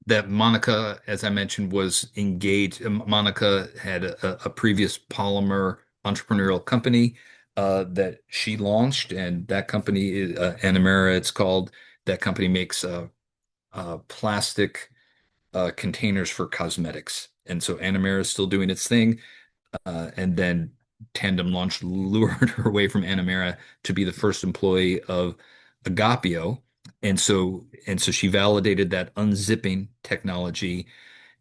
that Monica, as I mentioned, was engaged. Monica had a previous polymer entrepreneurial company that she launched, and that company is Anamera, it's called. That company makes plastic containers for cosmetics. And so Anamera is still doing its thing. And then Tandem launched lured her away from Anamera to be the first employee of Agapyo. And so she validated that unzipping technology.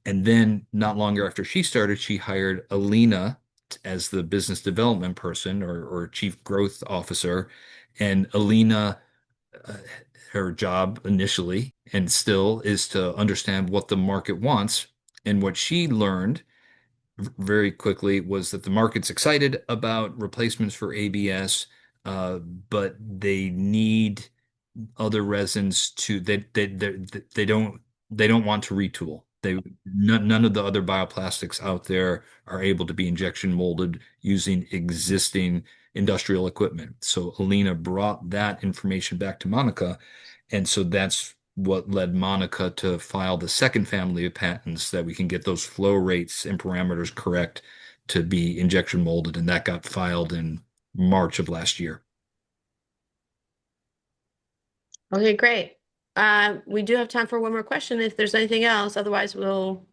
And then not longer after she started, she hired Alina as the business development person or chief growth officer. And Alina, uh, her job initially and still is to understand what the market wants. And what she learned very quickly was that the market's excited about replacements for ABS, but they need other resins to they don't want to retool. None of the other bioplastics out there are able to be injection molded using existing industrial equipment. So Alina brought that information back to Monica, and so that's what led Monica to file the second family of patents that we can get those flow rates and parameters correct to be injection molded, and that got filed in March of last year. Okay, great. We do have time for one more question if there's anything else. Otherwise, we'll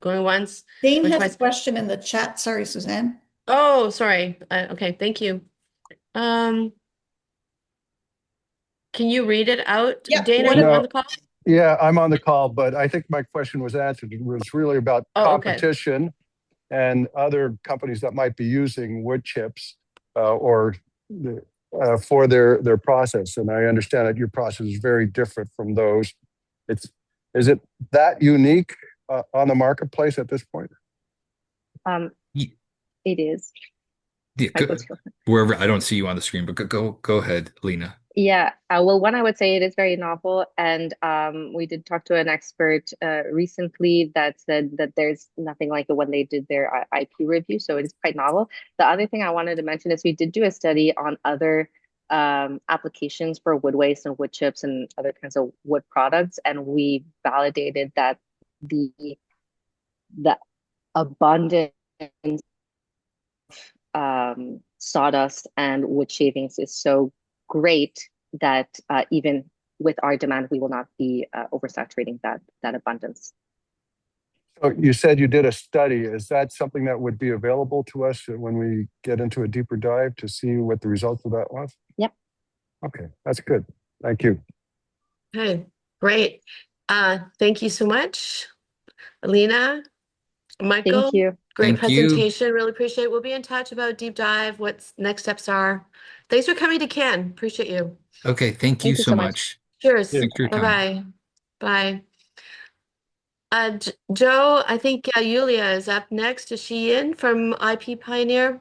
going once, Dane going has a twice. question in the chat. Sorry, Suzanne. Oh, sorry. Okay, thank you. Um, can you read it out? Yep. Dane, are What you on No, the call? yeah, I'm on the call, but I think my question was answered. It was really about Oh, okay. competition and other companies that might be using wood chips or for their process. And I understand that your process is very different from those. Is it that unique on the marketplace at this point? Um, Ye- it is. Yeah, wherever I don't see you on the screen, but go ahead, Lena. Yeah, well, one, I would say it is very novel, and we did talk to an expert recently that said that there's nothing like it when they did their IP review, so it is quite novel. The other thing I wanted to mention is we did do a study on other applications for wood waste and wood chips and other kinds of wood products, and we validated that the the abundance sawdust and wood shavings is so great that even with our demand, we will not be oversaturating that abundance. So you said you did a study. Is that something that would be available to us when we get into a deeper dive to see what the results of that was? Yep. Okay, that's good. Thank you. Okay, great. Thank you so much, Alina, Michael. Thank you. Great Thank you. presentation. Really appreciate it. We'll be in touch about deep dive, what next steps are. Thanks for coming to Cannes. Appreciate you. Okay, thank you Thank you so so much. much. Cheers. Thanks for your time. Bye-bye. Bye. Joe, I think Yulia is up next. Is she in from IP Pioneer?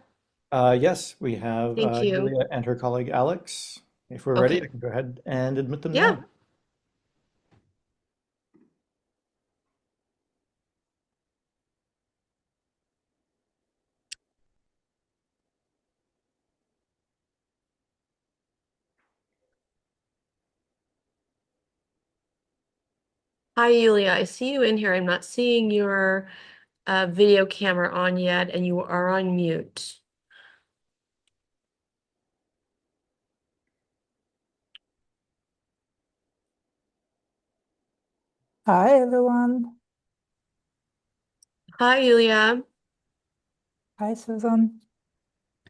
Yes, we have Thank you. Yulia and her colleague Alex. If we're ready, Okay. I can go ahead and admit them Yeah. now. Hi, Yulia. I see you in here. I'm not seeing your video camera on yet, and you are on mute. Hi, everyone. Hi, Yulia. Hi, Susan.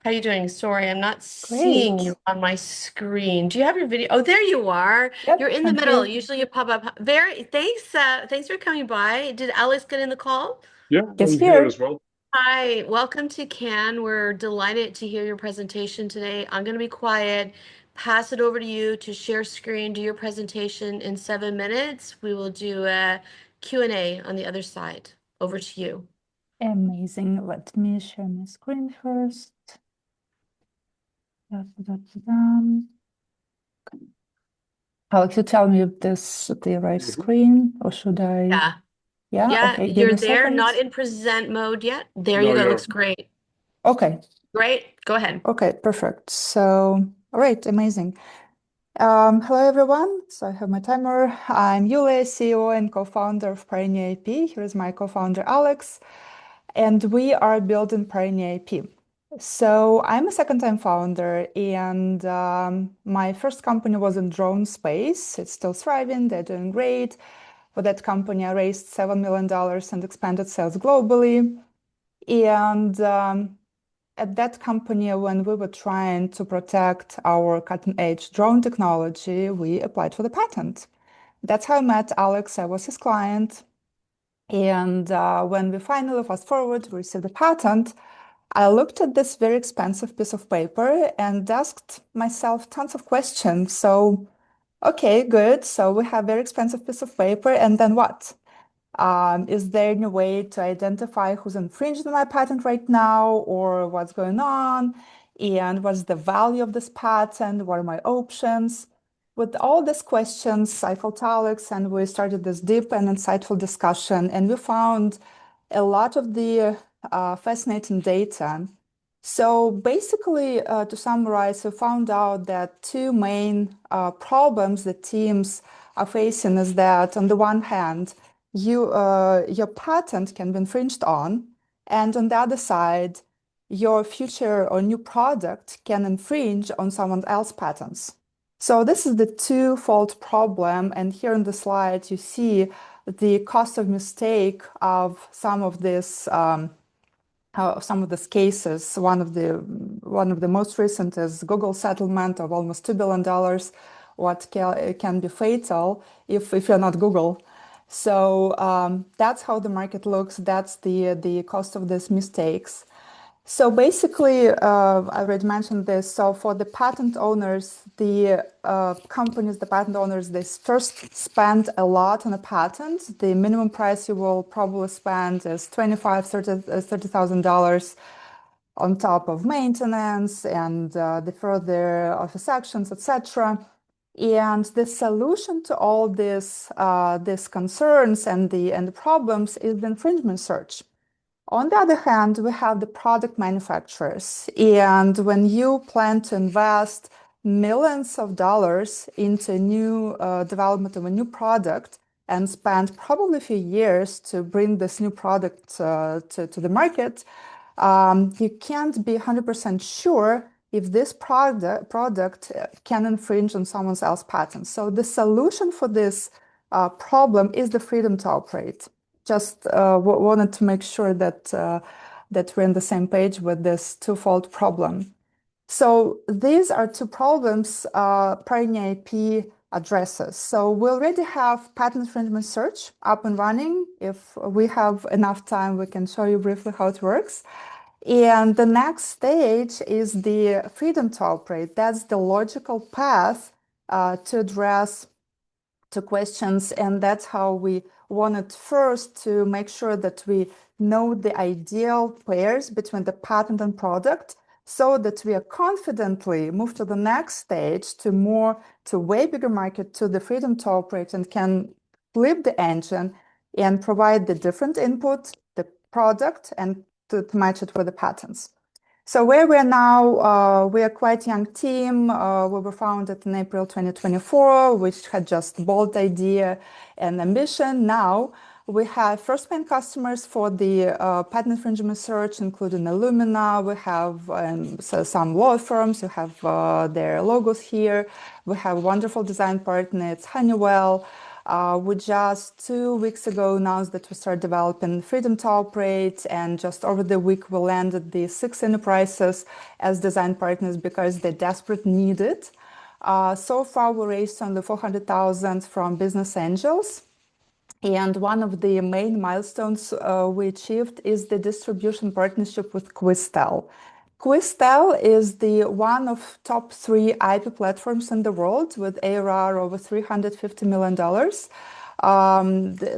How you doing? Sorry, I'm not seeing Great. you on my screen. Do you have your video? Oh, there you are. Yep, You're in the I'm middle. here. Usually you pop up. Very, thanks for coming by. Did Alex get in the call? Yeah, Yes, I'm here here. as well. Hi, welcome to Cannes. We're delighted to hear your presentation today. I'm going to be quiet, pass it over to you to share screen, do your presentation in 7 minutes. We will do a Q&A on the other side. Over to you. Amazing. Let me share my screen first. Da-da-da-da-dam. Alex, you tell me if this is the right screen, or should I? Yeah. Yeah, Yeah, okay, give you're me a there, not second. in present mode yet. There No, you go. you're Looks great. Okay, Great. Go ahead. okay, perfect. So, all right, amazing. Hello, everyone. So I have my timer. I'm Yulia, CEO and co-founder of Pioneer IP. Here is my co-founder, Alex. And we are building Pioneer IP. So I'm a second-time founder, and my first company was in drone space. It's still thriving. They're doing great. For that company, I raised $7 million and expanded sales globally. And at that company, when we were trying to protect our cutting-edge drone technology, we applied for the patent. That's how I met Alex. I was his client. And when we finally, fast forward, we received the patent, I looked at this very expensive piece of paper and asked myself tons of questions. So, okay, good. So we have very expensive piece of paper, and then what? Is there any way to identify who's infringing my patent right now, or what's going on? And what's the value of this patent? What are my options? With all these questions, I called Alex and we started this deep and insightful discussion, and we found a lot of the fascinating data. So basically, to summarize, we found out that two main problems that teams are facing is that on the one hand, your patent can be infringed on, and on the other side, your future or new product can infringe on someone else's patents. So this is the twofold problem, and here in the slide you see the cost of mistake of some of these cases. One of the most recent is Google settlement of almost $2 billion, what can be fatal if you're not Google. So that's how the market looks. That's the cost of these mistakes. So basically, I already mentioned this. So for the patent owners, the companies, the patent owners, they first spend a lot on a patent. The minimum price you will probably spend is $30,000 on top of maintenance and the further office actions, etc. And the solution to all these concerns and the problems is the infringement search. On the other hand, we have the product manufacturers. And when you plan to invest millions of dollars into new development of a new product and spend probably a few years to bring this new product to the market, you can't be 100% sure if this product can infringe on someone else's patent. So the solution for this problem is the freedom to operate. Just wanted to make sure that we're on the same page with this twofold problem. So these are two problems Pioneer IP addresses. So we already have patent infringement search up and running. If we have enough time, we can show you briefly how it works. And the next stage is the freedom to operate. That's the logical path to address two questions. And that's how we wanted first to make sure that we know the ideal pairs between the patent and product, so that we are confidently move to the next stage to way bigger market, to the freedom to operate, and can flip the engine and provide the different input, the product, and to match it with the patents. So where we are now, we are quite a young team. We were founded in April 2024, which had just bold idea and ambition. Now we have first paying customers for the patent infringement search, including Illumina. We have some law firms. You have their logos here. We have a wonderful design partner. It's Honeywell. We just 2 weeks ago announced that we started developing Freedom to Operate, and just over the week we landed the 6 enterprises as design partners because they desperately need it. So far we raised only $400,000 from business angels. And one of the main milestones we achieved is the distribution partnership with Quistel. Quistel is the one of top 3 IP platforms in the world with ARR over $350 million.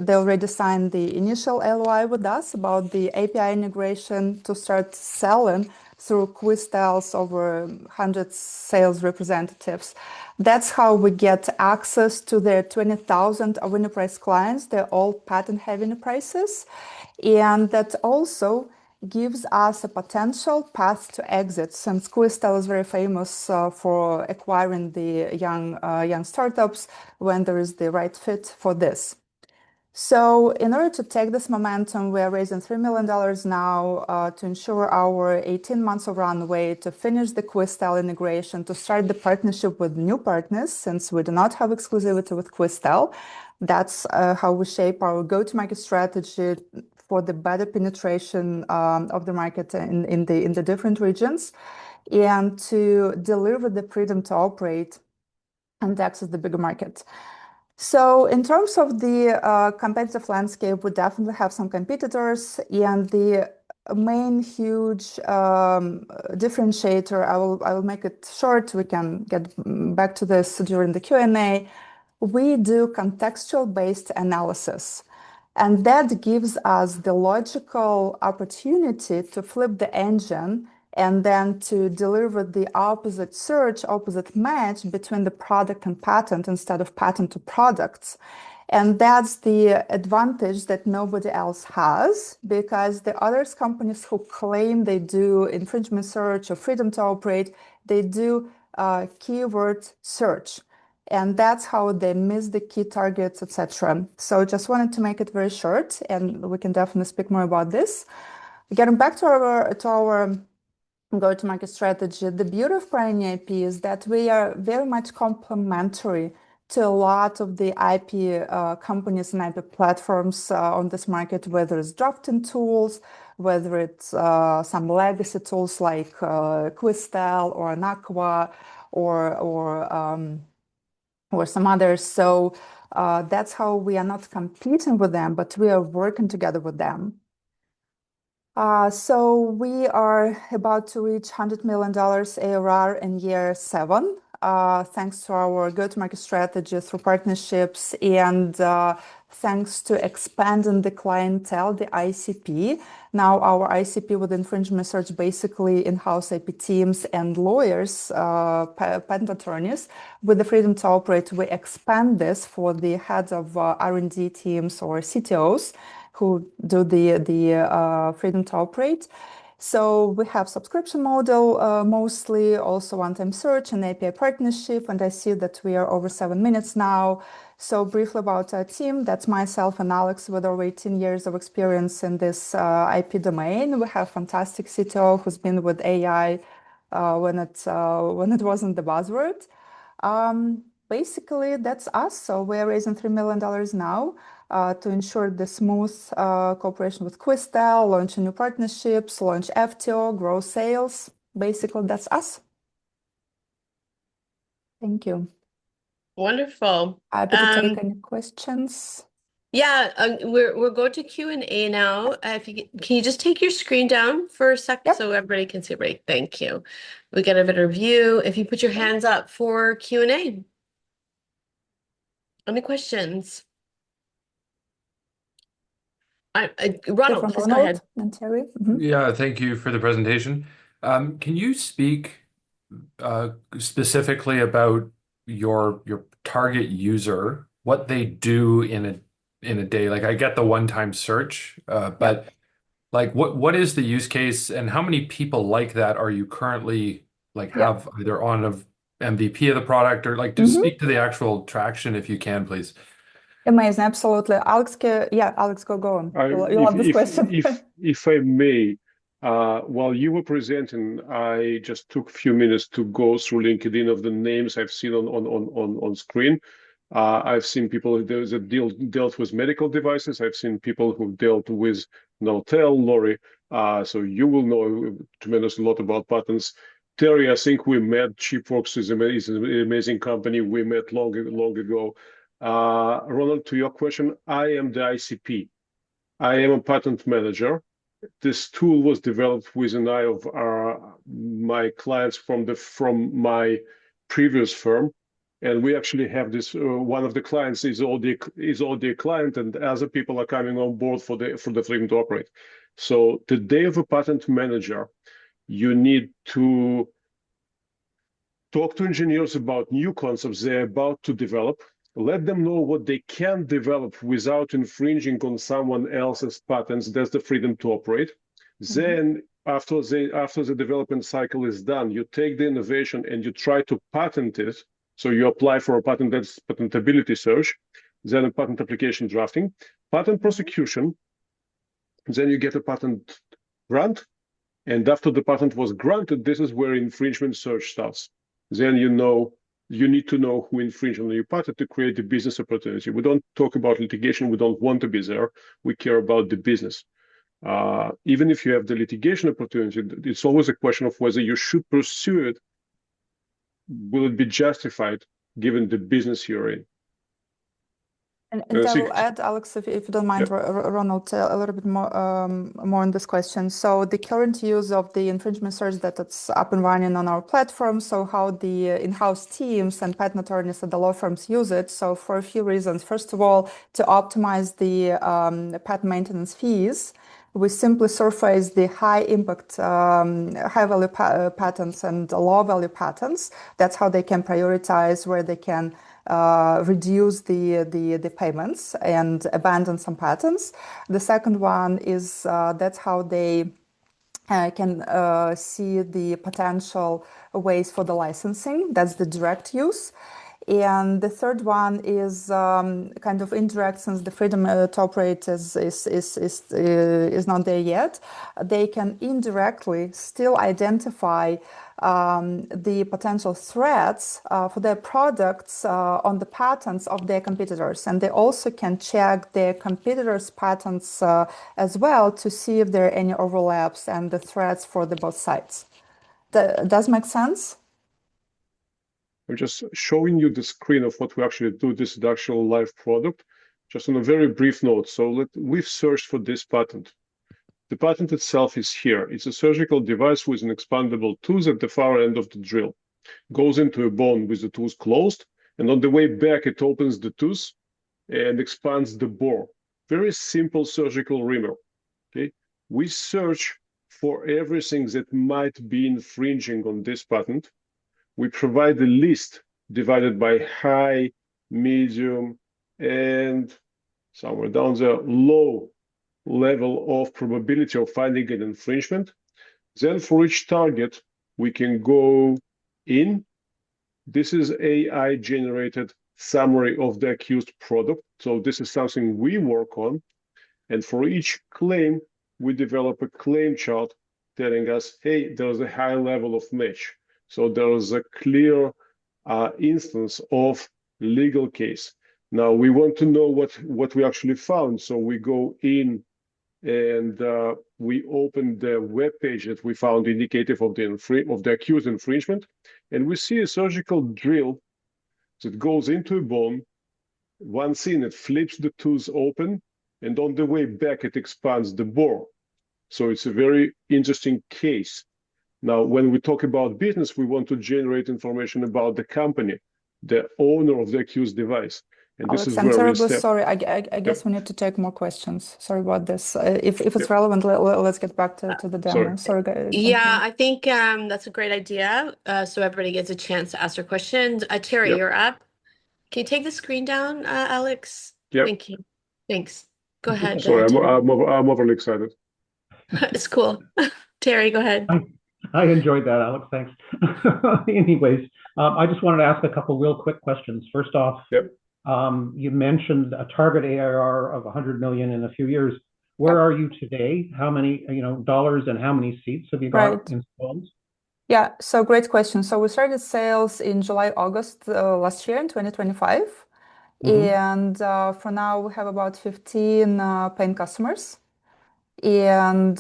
They already signed the initial LOI with us about the API integration to start selling through Quistel's over 100 sales representatives. That's how we get access to their 20,000 of enterprise clients. They're all patent-heavy enterprises. And that also gives us a potential path to exit, since Quistel is very famous for acquiring the young startups when there is the right fit for this. So in order to take this momentum, we are raising $3 million now to ensure our 18 months of runway, to finish the Quistel integration, to start the partnership with new partners, since we do not have exclusivity with Quistel. That's how we shape our go-to-market strategy for the better penetration of the market in the different regions, and to deliver the freedom to operate and access the bigger market. So in terms of the competitive landscape, we definitely have some competitors, and the main huge differentiator, I will make it short, we can get back to this during the Q&A. We do contextual-based analysis, and that gives us the logical opportunity to flip the engine and then to deliver the opposite search, opposite match between the product and patent instead of patent to products. And that's the advantage that nobody else has, because the other companies who claim they do infringement search or freedom to operate, they do keyword search. And that's how they miss the key targets, etc. So just wanted to make it very short, and we can definitely speak more about this. Getting back to our go-to-market strategy, the beauty of Pioneer IP is that we are very much complementary to a lot of the IP companies and IP platforms on this market, whether it's drafting tools, whether it's some legacy tools like Quistel or Anaqua or some others. So that's how we are not competing with them, but we are working together with them. So we are about to reach $100 million ARR in year 7, thanks to our go-to-market strategy through partnerships, and thanks to expanding the clientele, the ICP. Now our ICP with infringement search, basically in-house IP teams and lawyers, patent attorneys. With the freedom to operate, we expand this for the heads of R&D teams or CTOs who do the freedom to operate. So we have subscription model mostly, also one-time search and API partnership, and I see that we are over 7 minutes now. So briefly about our team, that's myself and Alex with over 18 years of experience in this IP domain. We have fantastic CTO who's been with AI when it wasn't the buzzword. Basically, that's us. So we're raising $3 million now to ensure the smooth cooperation with Quistel, launch new partnerships, launch Agapyo, grow sales. Basically, that's us. Thank you. Wonderful. Happy to take any questions. Yeah, we're going to Q&A now. If you can you just take your screen down for a sec Yep. so everybody can see everybody. Thank you. We get a better view. If you put your hands up for Q&A. Any questions? Ronald, From please go ahead. and Terry. Mhm. Yeah, thank you for the presentation. Can you speak specifically about your target user, what they do in a day? Like I get the one-time search, but like what is the use case and how many people like that are you currently like have either on a MVP of the product or like just speak to the actual traction if you can, please. Amazing, absolutely. Alex, Alex, go on. You love this question. If I may, while you were presenting, I just took a few minutes to go through LinkedIn of the names I've seen on screen. I've seen people that dealt with medical devices. I've seen people who dealt with Nortel, Lori. So you will know a tremendous lot about patents. Terry, I think we met. Chipworks is an amazing company. We met long ago. Ronald, to your question, I am the ICP. I am a patent manager. This tool was developed with an eye of my clients from my previous firm, and we actually have this. One of the clients is already a client, and other people are coming on board for the freedom to operate. So the day of a patent manager, you need to talk to engineers about new concepts they're about to develop. Let them know what they can develop without infringing on someone else's patents. That's the freedom to operate. Then, after the development cycle is done, you take the innovation and you try to patent it. So you apply for a patent, that's patentability search, then a patent application drafting, patent prosecution, then you get a patent grant. And after the patent was granted, this is where infringement search starts. Then you need to know who infringed on your patent to create the business opportunity. We don't talk about litigation. We don't want to be there. We care about the business. Even if you have the litigation opportunity, it's always a question of whether you should pursue it. Will it be justified given the business you're in? And I will add, Alex, if you don't mind, Ronald, a little bit more on this question. So the current use of the infringement search that it's up and running on our platform, so how the in-house teams and patent attorneys at the law firms use it. So for a few reasons. First of all, to optimize the patent maintenance fees, we simply surface the high impact, high value patents and low value patents. That's how they can prioritize where they can reduce the payments and abandon some patents. The second one is that's how they can see the potential ways for the licensing. That's the direct use. And the third one is kind of indirect, since the freedom to operate is not there yet. They can indirectly still identify the potential threats for their products on the patents of their competitors. And they also can check their competitors' patents as well to see if there are any overlaps and the threats for the both sides. Does make sense? I'm just showing you the screen of what we actually do. This is the actual live product. Just on a very brief note. So we've searched for this patent. The patent itself is here. It's a surgical device with an expandable tooth at the far end of the drill. Goes into a bone with the tooth closed, and on the way back, it opens the tooth and expands the bore. Very simple surgical reamer. Okay, we search for everything that might be infringing on this patent. We provide a list divided by high, medium, and somewhere down there, low level of probability of finding an infringement. Then for each target, we can go in. This is AI generated summary of the accused product. So this is something we work on. And for each claim, we develop a claim chart telling us, hey, there's a high level of match. So there is a clear instance of legal case. Now we want to know what we actually found. So we go in and we open the web page that we found indicative of the accused infringement, and we see a surgical drill that goes into a bone. Once in, it flips the tooth open, and on the way back, it expands the bore. So it's a very interesting case. Now, when we talk about business, we want to generate information about the company, the owner of the accused device. And this Alex, is I'm where we terribly step. sorry. I guess Yep. we need to take more questions. Sorry about this. If it's Yep. relevant, let's get back to the demo. Sorry. Sorry, guys. Yeah, I think that's a great idea. So everybody gets a chance to ask their questions. Terry, Yep. you're up. Can you take the screen down, Alex? Yep. Thank you. Thanks. Go ahead, Sorry, Terry. I'm overly excited. It's cool. Terry, go ahead. I enjoyed that, Alex. Thanks. Anyways, I just wanted to ask a couple real quick questions. First off, Yep. You mentioned a target ARR of 100 million in a few years. Where are you today? How many, dollars and how many seats have you got installed? Yeah, so great question. So we started sales in July, August last year in 2025. And for now, we have about 15 paying customers. And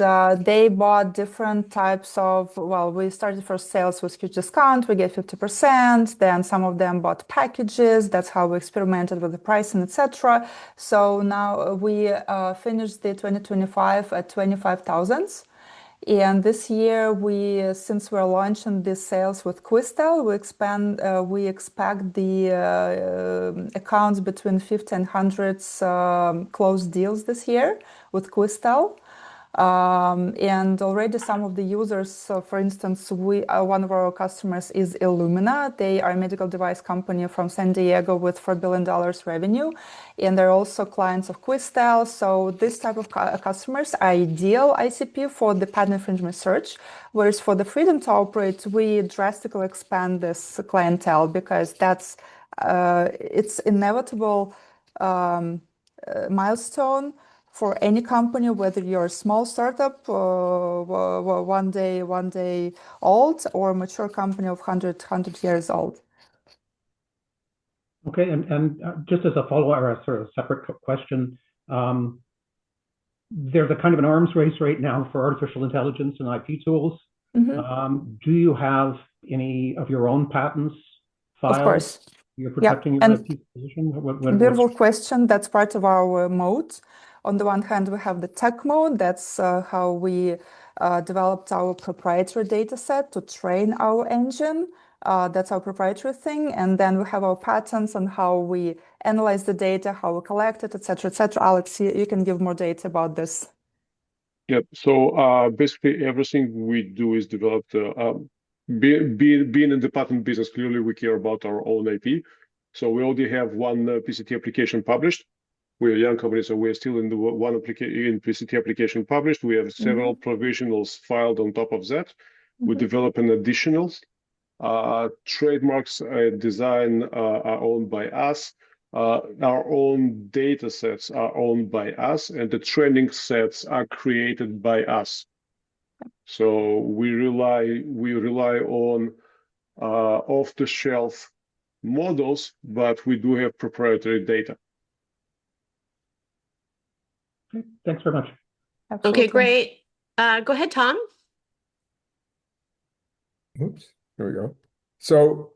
they bought different types of, well, we started first sales with huge discount. We get 50%. Then some of them bought packages. That's how we experimented with the pricing, etc. So now we finished the 2025 at 25,000. And this year, since we're launching the sales with Quistel, we expect the accounts between 50 and 100 closed deals this year with Quistel. And already some of the users, for instance, one of our customers is Illumina. They are a medical device company from San Diego with $4 billion revenue. And they're also clients of Quistel. So this type of customers are ideal ICP for the patent infringement search. Whereas for the freedom to operate, we drastically expand this clientele because it's inevitable milestone for any company, whether you're a small startup, one day old, or a mature company of 100 years old. Okay, and just as a follow-up or a sort of separate question, there's a kind of an arms race right now for artificial intelligence and IP tools. Do you have any of your own patents filed? Of course. You're protecting your IP position? Beautiful question. That's part of our moat. On the one hand, we have the tech mode. That's how we developed our proprietary data set to train our engine. That's our proprietary thing. And then we have our patents on how we analyze the data, how we collect it, etc., etc. Alex, you can give more data about this. Yep. So basically, everything we do is developed. Being in the patent business, clearly we care about our own IP. So we already have one PCT application published. We're a young company, so we're still in the one PCT application published. We have several provisionals filed on top of that. We develop an additionals. Trademarks, design are owned by us. Our own data sets are owned by us, and the training sets are created by us. So we rely on off-the-shelf models, but we do have proprietary data. Okay, thanks very much. Okay, great. Go ahead, Tom. Oops, here we go. So,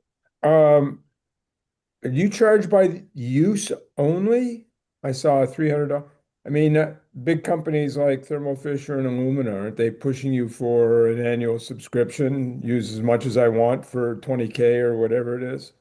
you charge by use only? I saw a $300. I mean, big companies like Thermo Fisher and Illumina, aren't they pushing you for an annual subscription? Use as much as I want for 20K or whatever it is?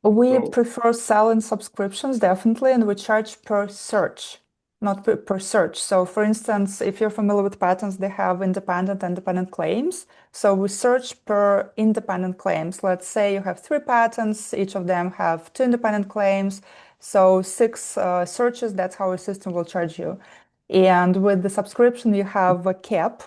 We prefer selling subscriptions, definitely, and we charge per search, not per search. So, for instance, if you're familiar with patents, they have independent claims. So we search per independent claims. Let's say you have 3 patents, each of them have 2 independent claims. So 6 searches, that's how our system will charge you. And with the subscription, you have a cap,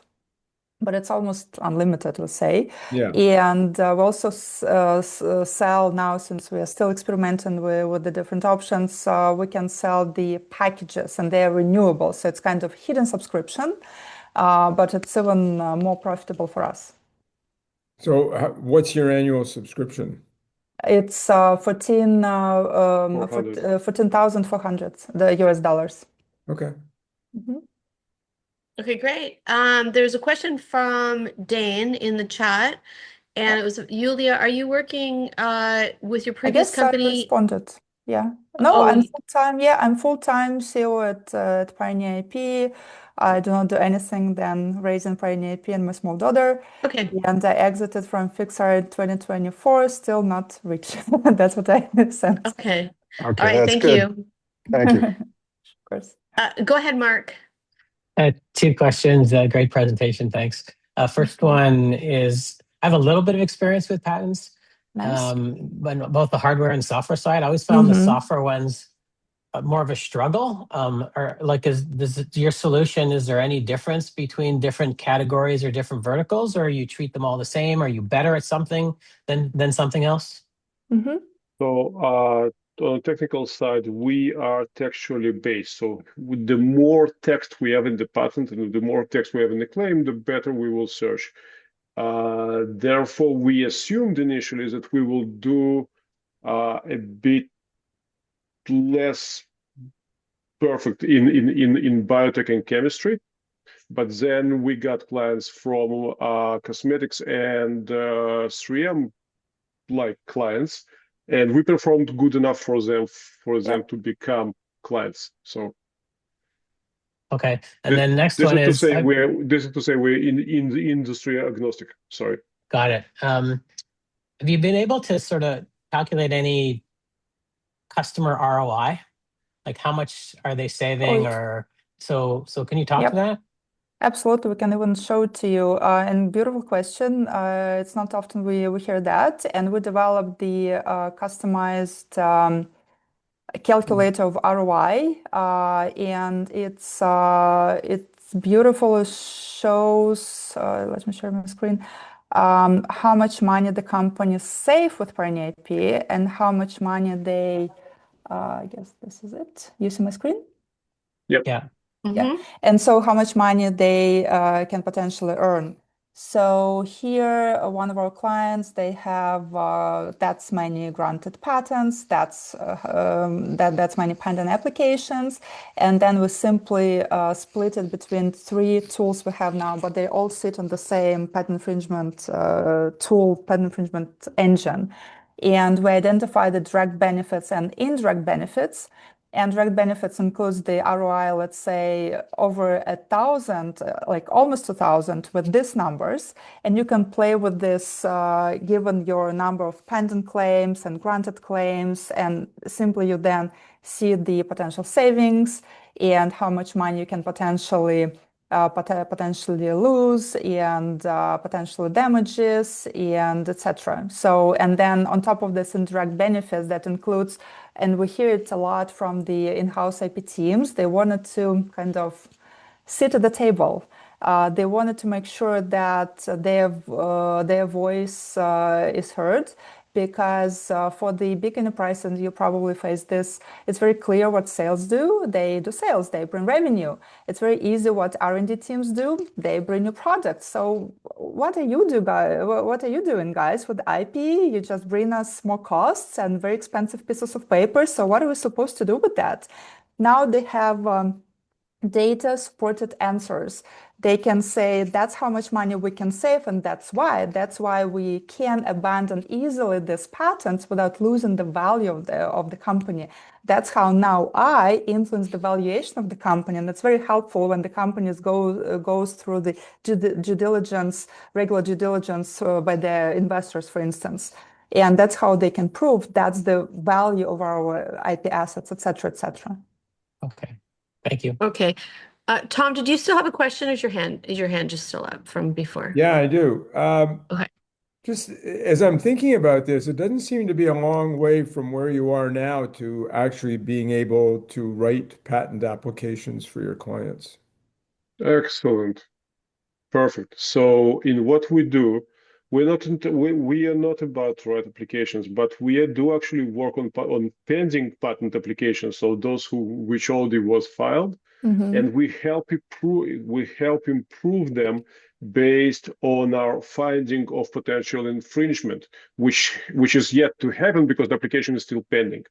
but it's almost unlimited, let's say. Yeah. And we also sell now, since we are still experimenting with the different options, we can sell the packages and they're renewable. So it's kind of hidden subscription. but it's even more profitable for us. So what's your annual subscription? It's 14,400 the US dollars. Okay. Mhm. Okay, great. There's a question from Dane in the chat, and it was Yulia, are you working with your I previous guess I company? responded. Yeah. No, Oh, I'm full-time. Yeah, I'm full-time CEO at Pioneer IP. I do not do anything than raising Pioneer IP and my small daughter. okay. And I exited from Fixer in 2024, still not rich. That's what I said. Okay. All Okay, right, that's thank good. you. Thank you. Of course. Go ahead, Mark. Two questions. Great presentation. Thanks. First one is I have a little bit of experience with patents, Nice. but both the hardware and software side. I always found the software ones more of a struggle. Or like, your solution? Is there any difference between different categories or different verticals, or you treat them all the same? Are you better at something than something else? So on the technical side, we are textually based. So with the more text we have in the patent and the more text we have in the claim, the better we will search. Therefore, we assumed initially that we will do a bit less perfect in biotech and chemistry. But then we got clients from cosmetics and 3M like clients, and we performed good enough for them to become clients. So okay, and then next one is this is to say we're in the industry agnostic. Sorry. Got it. Have you been able to sort of calculate any customer ROI? Like how much are they saving, or so can you talk to that? Absolutely, we can even show it to you. And beautiful question. It's not often we hear that. And we developed the customized calculator of ROI, and it's beautiful. It shows. Let me share my screen. How much money the company save with Pioneer IP and how much money they. I guess this is it. You see my screen? Yep. Yeah. Yeah. And so how much money they can potentially earn. So here, one of our clients, they have that's many granted patents, that's many pending applications, and then we simply split it between three tools we have now, but they all sit on the same patent infringement patent infringement engine. And we identify the direct benefits and indirect benefits. And direct benefits includes the ROI, let's say, over 1,000, like almost 2,000 with these numbers. And you can play with this given your number of pending claims and granted claims. And simply you then see the potential savings and how much money you can potentially lose and potentially damages and etc. So, and then on top of this indirect benefits that includes, and we hear it a lot from the in-house IP teams, they wanted to kind of sit at the table. They wanted to make sure that their voice is heard, because for the big enterprise, and you probably face this, it's very clear what sales do. They do sales, they bring revenue. It's very easy what R&D teams do. They bring new products. So what are you doing, guys, with IP? You just bring us more costs and very expensive pieces of paper. So what are we supposed to do with that? Now they have data supported answers. They can say that's how much money we can save, and that's why we can abandon easily these patents without losing the value of the company. That's how now I influence the valuation of the company, and that's very helpful when the companies goes through the due diligence, regular due diligence by the investors, for instance. And that's how they can prove that's the value of our IP assets, et cetera, et cetera. Okay. Thank you. Okay. Tom, did you still have a question? Or is your hand just still up from before? Yeah, I do. Okay. Just as I'm thinking about this, it doesn't seem to be a long way from where you are now to actually being able to write patent applications for your clients. Excellent. Perfect. So in what we do, we are not about to write applications, but we do actually work on pending patent applications. So those which already was filed, and we help improve them based on our finding of potential infringement, which is yet to happen because the application is still pending.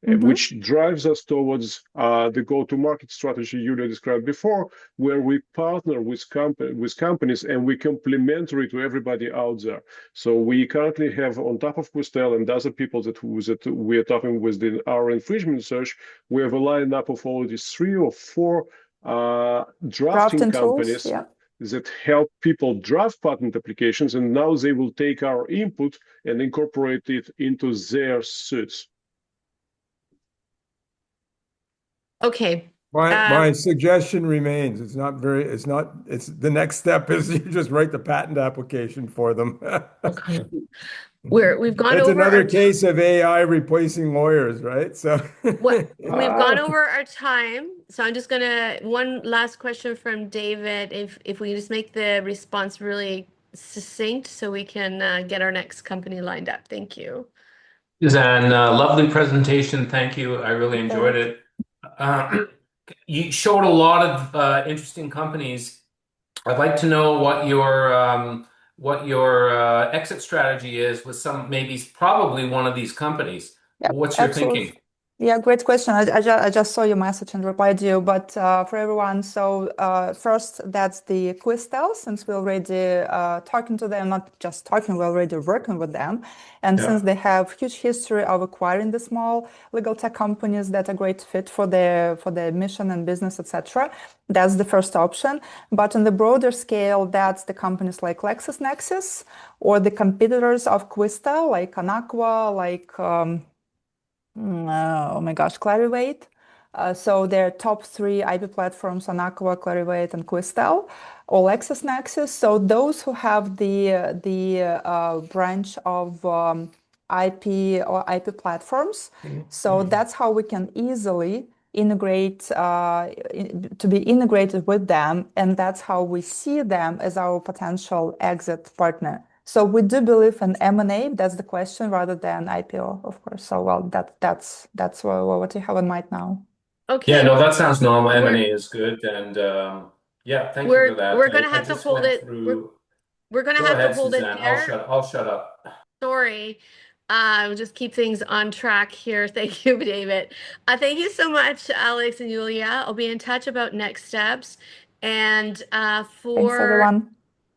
Which drives us towards the go-to-market strategy Yulia described before, where we partner with companies and we complementary to everybody out there. So we currently have, on top of Questel and other people that we are talking with in our infringement search, we have a lineup of already 3 or 4 drafting companies that help people draft patent applications, and now they will take our input and incorporate it into their suits. Okay. My suggestion remains, it's the next step is you just write the patent application for them. Okay. We've gone That's over another case of AI replacing lawyers, right? So we've gone over our time. So I'm just gonna, one last question from David, if we just make the response really succinct so we can get our next company lined up. Thank you. Suzanne, lovely presentation. Thank you. I really enjoyed it. You showed a lot of interesting companies. I'd like to know what your exit strategy is with probably one of these companies. Yeah, What's your absolutely. thinking? Yeah, great question. I just saw your message and replied to you, but for everyone, so first, that's the Questel, since we're already talking to them, not just talking, we're already working with them. And since they have huge history of acquiring the small legal tech companies that are great fit for their mission and business, etc., that's the first option. But on the broader scale, that's the companies like LexisNexis or the competitors of Questel, like Anaqua, like oh my gosh, Clarivate. So their top 3 IP platforms, Anaqua, Clarivate, and Questel, or LexisNexis. So those who have the branch of IP or IP platforms. So that's how we can easily integrate to be integrated with them, and that's how we see them as our potential exit partner. So we do believe in M&A, that's the question, rather than IPO, of course. So well, that's what you have in mind now. Okay. Yeah, no, that sounds normal. M&A is good, and yeah, thank you for that. We're gonna have to hold it. We're gonna have to hold it there. I'll shut up. Sorry. We'll just keep things on track here. Thank you, David. Thank you so much, Alex and Yulia. I'll be in touch about next steps. And Thanks, everyone.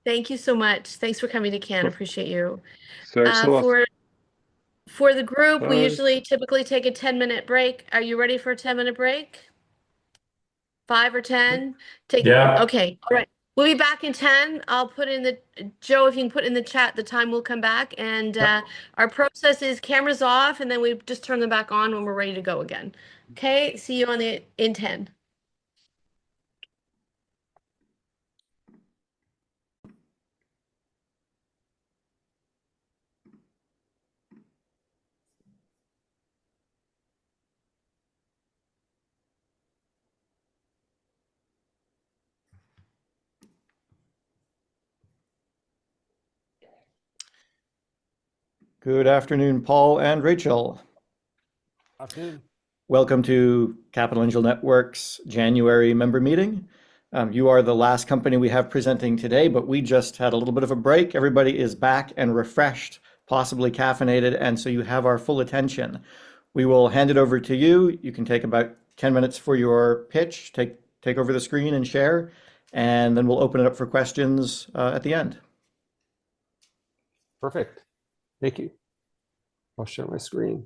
Thank you so much. Thanks for coming to Cannes. Appreciate you. Thanks a lot. For the group, we usually typically take a 10-minute break. Are you ready for a 10-minute break? 5 or 10? Yeah. Okay. All right. We'll be back in 10. I'll put in Joe, if you can put in the chat, the time will come back. And our process is cameras off, and then we just turn them back on when we're ready to go again. Okay. See you in 10. Good afternoon, Paul and Rachel. Afternoon. Welcome to Capital Angel Network's January member meeting. You are the last company we have presenting today, but we just had a little bit of a break. Everybody is back and refreshed, possibly caffeinated, and so you have our full attention. We will hand it over to you. You can take about 10 minutes for your pitch, take over the screen and share, and then we'll open it up for questions at the end. Perfect. Thank you. I'll share my screen.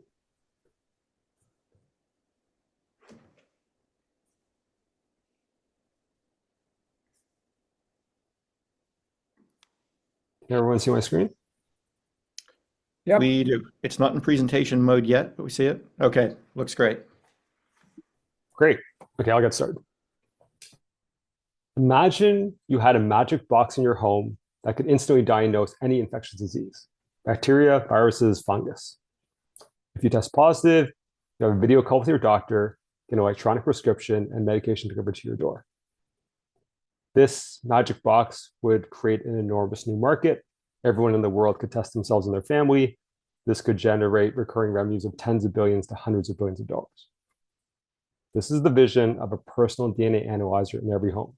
Can everyone see my screen? Yep. We do. It's not in presentation mode yet, but we see it. Okay, looks great. Great. Okay, I'll get started. Imagine you had a magic box in your home that could instantly diagnose any infectious disease: bacteria, viruses, fungus. If you test positive, you have a video call with your doctor, get an electronic prescription, and medication delivered to your door. This magic box would create an enormous new market everyone in the world could test themselves and their family. This could generate recurring revenues of tens of billions to hundreds of billions of dollars. This is the vision of a personal DNA analyzer in every home.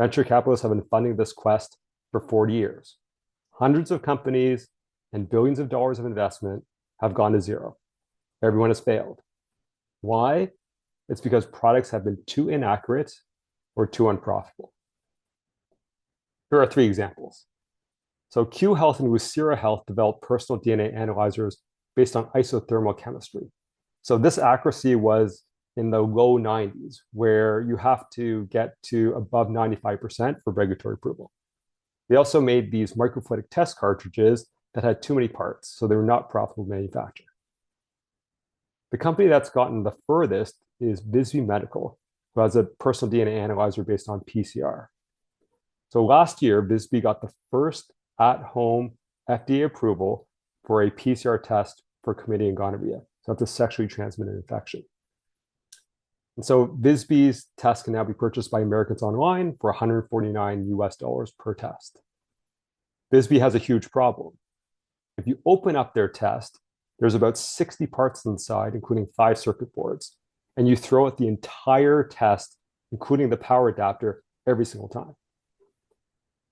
Venture capitalists have been funding this quest for 40 years. Hundreds of companies and billions of dollars of investment have gone to zero. Everyone has failed. Why? It's because products have been too inaccurate or too unprofitable. Here are 3 examples. So Q Health and Lucira Health developed personal DNA analyzers based on isothermal chemistry. So this accuracy was in the low 90s, where you have to get to above 95% for regulatory approval. They also made these microfluidic test cartridges that had too many parts, so they were not profitable to manufacture. The company that's gotten the furthest is Bisbee Medical, who has a personal DNA analyzer based on PCR. So last year, Bisbee got the first at-home FDA approval for a PCR test for chlamydia and gonorrhea. So that's a sexually transmitted infection. And so Bisbee's test can now be purchased by Americans online for $149 per test. Bisbee has a huge problem. If you open up their test, there's about 60 parts inside, including 5 circuit boards, and you throw out the entire test, including the power adapter, every single time.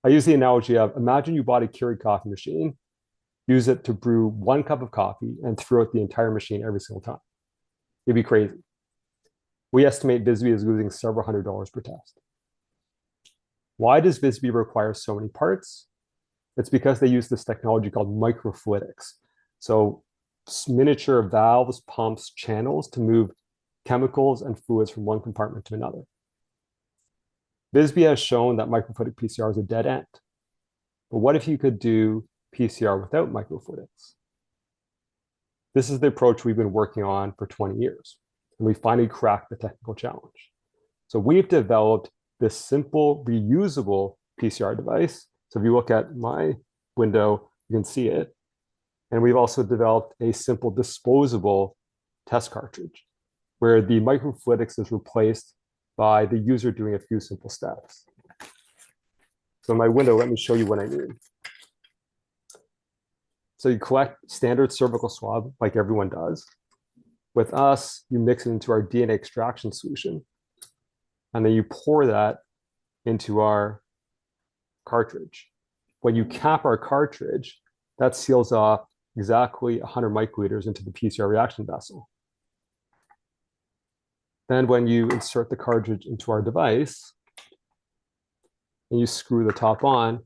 I use the analogy of, imagine you bought a Keurig coffee machine, use it to brew 1 cup of coffee, and throw out the entire machine every single time. It'd be crazy. We estimate Bisbee is losing several $100s per test. Why does Bisbee require so many parts? It's because they use this technology called microfluidics. So miniature valves, pumps, channels to move chemicals and fluids from one compartment to another. Bisbee has shown that microfluidic PCR is a dead end. But what if you could do PCR without microfluidics? This is the approach we've been working on for 20 years. And we finally cracked the technical challenge. So we've developed this simple, reusable PCR device. So if you look at my window, you can see it. And we've also developed a simple disposable test cartridge where the microfluidics is replaced by the user doing a few simple steps. So in my window, let me show you what I mean. So you collect standard cervical swab like everyone does. With us, you mix it into our DNA extraction solution, and then you pour that into our cartridge. When you cap our cartridge, that seals off exactly 100 microliters into the PCR reaction vessel. Then when you insert the cartridge into our device, and you screw the top on,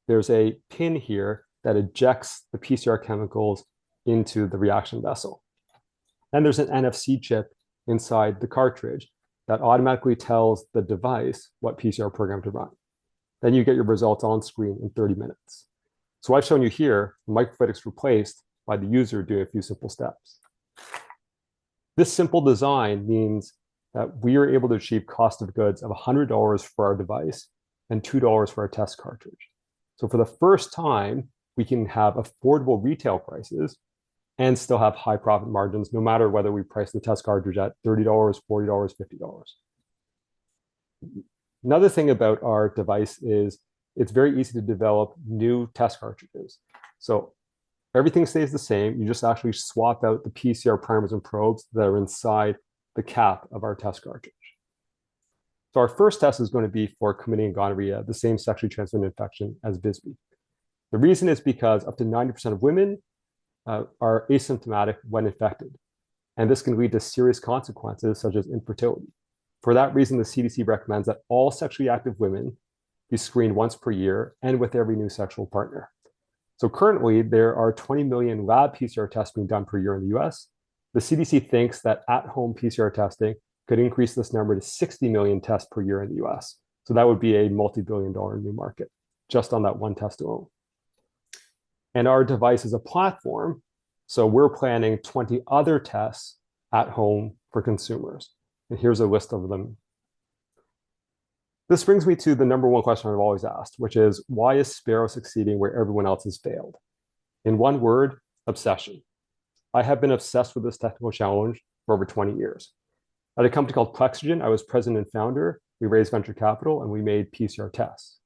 there's a pin here that ejects the PCR chemicals into the reaction vessel. And there's an NFC chip inside the cartridge that automatically tells the device what PCR program to run. Then you get your results on screen in 30 minutes. So I've shown you here, the microfluidics replaced by the user doing a few simple steps. This simple design means that we are able to achieve cost of goods of $100 for our device and $2 for our test cartridge. So for the first time, we can have affordable retail prices and still have high profit margins, no matter whether we price the test cartridge at $30, $40, $50. Another thing about our device is it's very easy to develop new test cartridges. So everything stays the same. You just actually swap out the PCR primers and probes that are inside the cap of our test cartridge. So our first test is going to be for chlamydia and gonorrhea, the same sexually transmitted infection as Bisbee. The reason is because up to 90% of women are asymptomatic when infected. And this can lead to serious consequences such as infertility. For that reason, the CDC recommends that all sexually active women be screened once per year and with every new sexual partner. So currently, there are 20 million lab PCR tests being done per year in the US. The CDC thinks that at-home PCR testing could increase this number to 60 million tests per year in the US. So that would be a multi-billion-dollar new market just on that one test alone. And our device is a platform. So we're planning 20 other tests at home for consumers. And here's a list of them. This brings me to the number one question I've always asked, which is, why is Sparrow succeeding where everyone else has failed? In one word, obsession. I have been obsessed with this technical challenge for over 20 years. At a company called Plexogen, I was president and founder. We raised venture capital and we made PCR tests.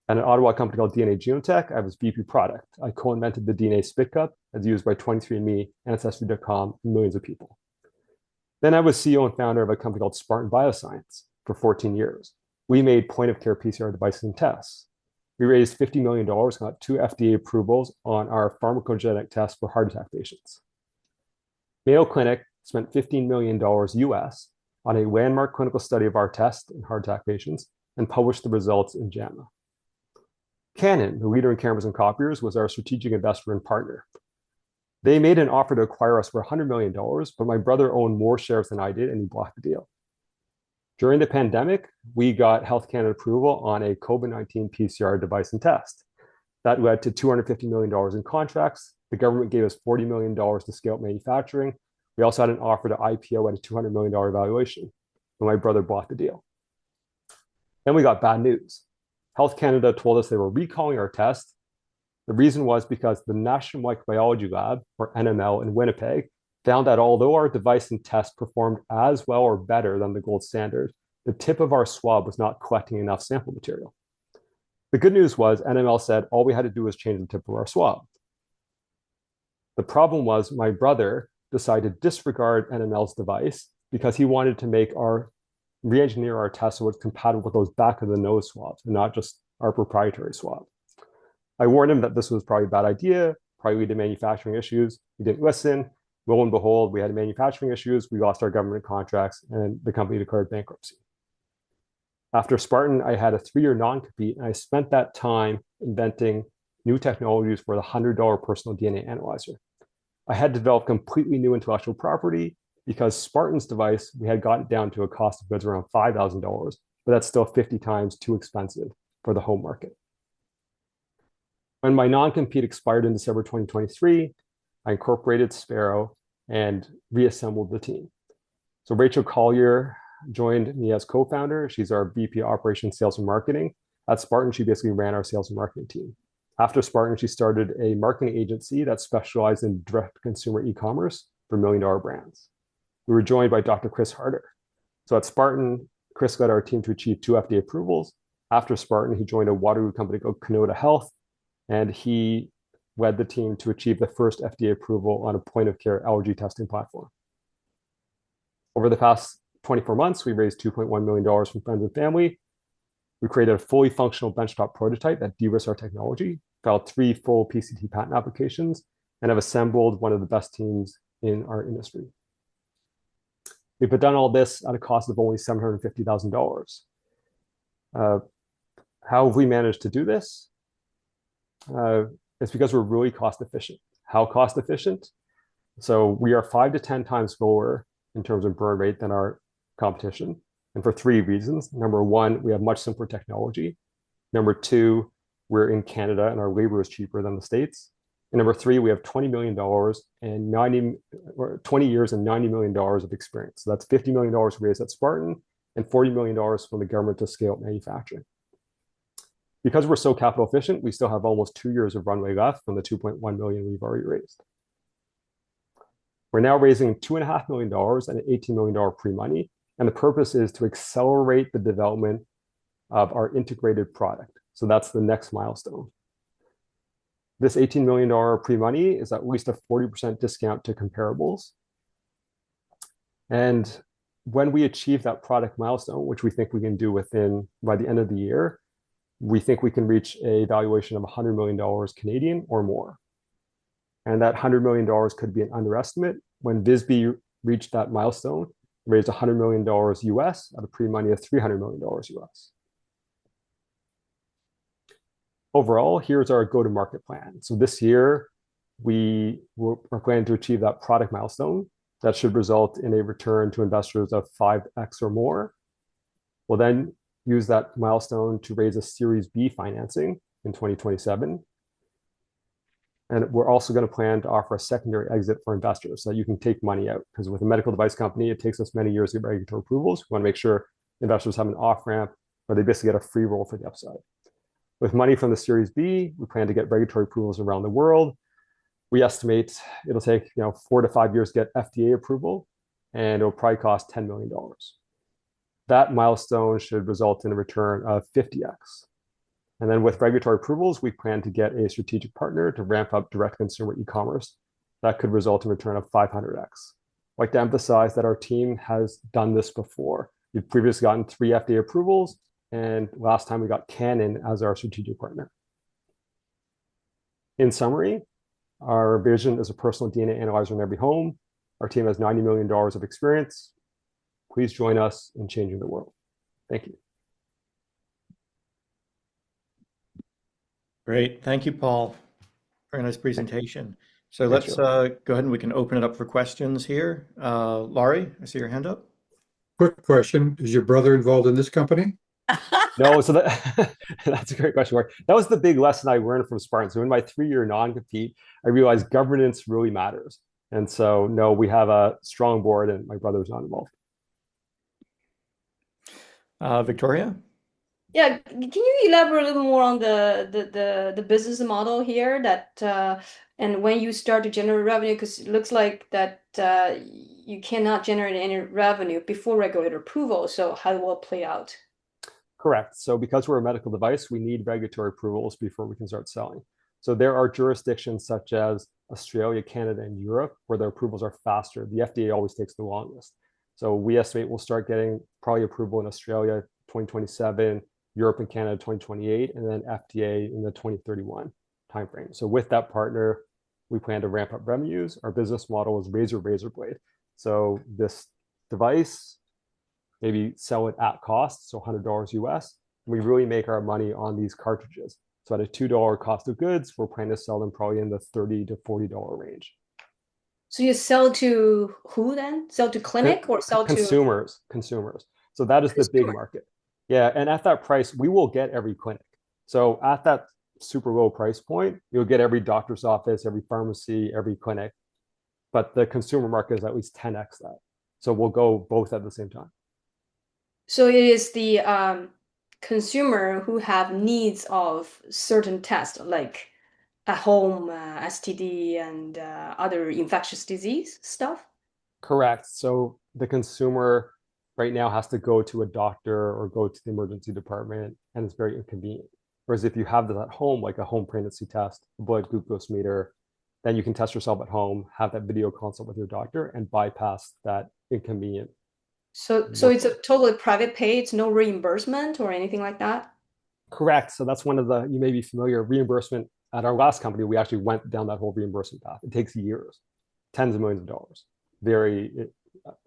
At an Ottawa company called DNA Genotech, I was VP product. I co-invented the DNA spit cup as used by 23andMe, Ancestry.com, and millions of people. Then I was CEO and founder of a company called Spartan Bioscience for 14 years. We made point-of-care PCR devices and tests. We raised $50 million, got 2 FDA approvals on our pharmacogenetic test for heart attack patients. Mayo Clinic spent $15 million US on a landmark clinical study of our test in heart attack patients and published the results in JAMA. Canon, the leader in cameras and copiers, was our strategic investor and partner. They made an offer to acquire us for $100 million, but my brother owned more shares than I did, and he blocked the deal. During the pandemic, we got Health Canada approval on a COVID-19 PCR device and test. That led to $250 million in contracts. The government gave us $40 million to scale up manufacturing. We also had an offer to IPO at a $200 million valuation, and my brother bought the deal. Then we got bad news. Health Canada told us they were recalling our test. The reason was because the National Microbiology Lab, or NML, in Winnipeg found that although our device and test performed as well or better than the gold standard, the tip of our swab was not collecting enough sample material. The good news was NML said all we had to do was change the tip of our swab. The problem was my brother decided to disregard NML's device because he wanted to re-engineer our test so it's compatible with those back of the nose swabs and not just our proprietary swab. I warned him that this was probably a bad idea, probably lead to manufacturing issues. He didn't listen. Lo and behold, we had manufacturing issues. We lost our government contracts and the company declared bankruptcy. After Spartan, I had a 3-year non-compete, and I spent that time inventing new technologies for the $100 personal DNA analyzer. I had developed completely new intellectual property because Spartan's device, we had gotten down to a cost of goods around $5,000, but that's still 50 times too expensive for the home market. When my non-compete expired in December 2023, I incorporated Sparrow and reassembled the team. So Rachel Collier joined me as co-founder. She's our VP Operations, Sales and Marketing. At Spartan, she basically ran our sales and marketing team. After Spartan, she started a marketing agency that specialized in direct-to-consumer e-commerce for million-dollar brands. We were joined by Dr. Chris Harder. So at Spartan, Chris led our team to achieve 2 FDA approvals. After Spartan, he joined a Waterloo company called Canota Health, and he led the team to achieve the first FDA approval on a point-of-care allergy testing platform. Over the past 24 months, we raised $2.1 million from friends and family. We created a fully functional benchtop prototype that de-risked our technology, filed 3 full PCT patent applications, and have assembled one of the best teams in our industry. We've done all this at a cost of only $750,000. How have we managed to do this? It's because we're really cost efficient. How cost efficient? So we are 5 to 10 times lower in terms of burn rate than our competition, and for 3 reasons. Number 1, we have much simpler technology. Number 2, we're in Canada and our labor is cheaper than the States. And number 3, we have $20 million and 20 years and $90 million of experience. So that's $50 million raised at Spartan and $40 million from the government to scale up manufacturing. Because we're so capital efficient, we still have almost 2 years of runway left from the $2.1 million we've already raised. We're now raising $2.5 million and an $18 million pre-money, and the purpose is to accelerate the development of our integrated product. So that's the next milestone. This $18 million pre-money is at least a 40% discount to comparables. And when we achieve that product milestone, which we think we can do by the end of the year, we think we can reach a valuation of $100 million Canadian or more. And that $100 million could be an underestimate. When Visby reached that milestone, raised $100 million US at a pre-money of $300 million US. Overall, here's our go-to-market plan. So this year, we are planning to achieve that product milestone. That should result in a return to investors of 5x or more. We'll then use that milestone to raise a Series B financing in 2027. And we're also going to plan to offer a secondary exit for investors so that you can take money out. Because with a medical device company, it takes us many years to get regulatory approvals. We want to make sure investors have an off-ramp where they basically get a free roll for the upside. With money from the Series B, we plan to get regulatory approvals around the world. We estimate it'll take 4 to 5 years to get FDA approval, and it'll probably cost $10 million. That milestone should result in a return of 50x. And then with regulatory approvals, we plan to get a strategic partner to ramp up direct consumer e-commerce. That could result in return of 500x. I'd like to emphasize that our team has done this before. We've previously gotten 3 FDA approvals, and last time we got Canon as our strategic partner. In summary, our vision is a personal DNA analyzer in every home. Our team has $90 million of experience. Please join us in changing the world. Thank you. Great. Thank you, Paul. Very nice presentation. So let's go ahead and we can open it up for questions here. Laurie, I see your hand up. Quick question. Is your brother involved in this company? No, so that's a great question, Mark. That was the big lesson I learned from Spartan. So in my 3-year non-compete, I realized governance really matters. And so, no, we have a strong board and my brother's not involved. Victoria? Yeah, can you elaborate a little more on the business model here that and when you start to generate revenue, because it looks like that you cannot generate any revenue before regulator approval. So how will it play out? Correct. So because we're a medical device, we need regulatory approvals before we can start selling. So there are jurisdictions such as Australia, Canada, and Europe where their approvals are faster. The FDA always takes the longest. So we estimate we'll start getting probably approval in Australia 2027, Europe and Canada 2028, and then FDA in the 2031 timeframe. So with that partner, we plan to ramp up revenues. Our business model is razor blade. So this device, maybe sell it at cost, so $100 US. We really make our money on these cartridges. So at a $2 cost of goods, we're planning to sell them probably in the $30 to $40 range. So you sell to who then? Sell to clinic or sell to consumers? So that is the big market. Yeah, and at that price, we will get every clinic. So at that super low price point, you'll get every doctor's office, every pharmacy, every clinic. But the consumer market is at least 10x that. So we'll go both at the same time. So it is the consumer who have needs of certain tests like at home STD and other infectious disease stuff? Correct. So the consumer right now has to go to a doctor or go to the emergency department, and it's very inconvenient. Whereas if you have this at home, like a home pregnancy test, a blood glucose meter, then you can test yourself at home, have that video consult with your doctor, and bypass that inconvenient. So it's a totally private pay. It's no reimbursement or anything like that? Correct. So that's one of the, you may be familiar, reimbursement. At our last company, we actually went down that whole reimbursement path. It takes years, tens of millions of dollars.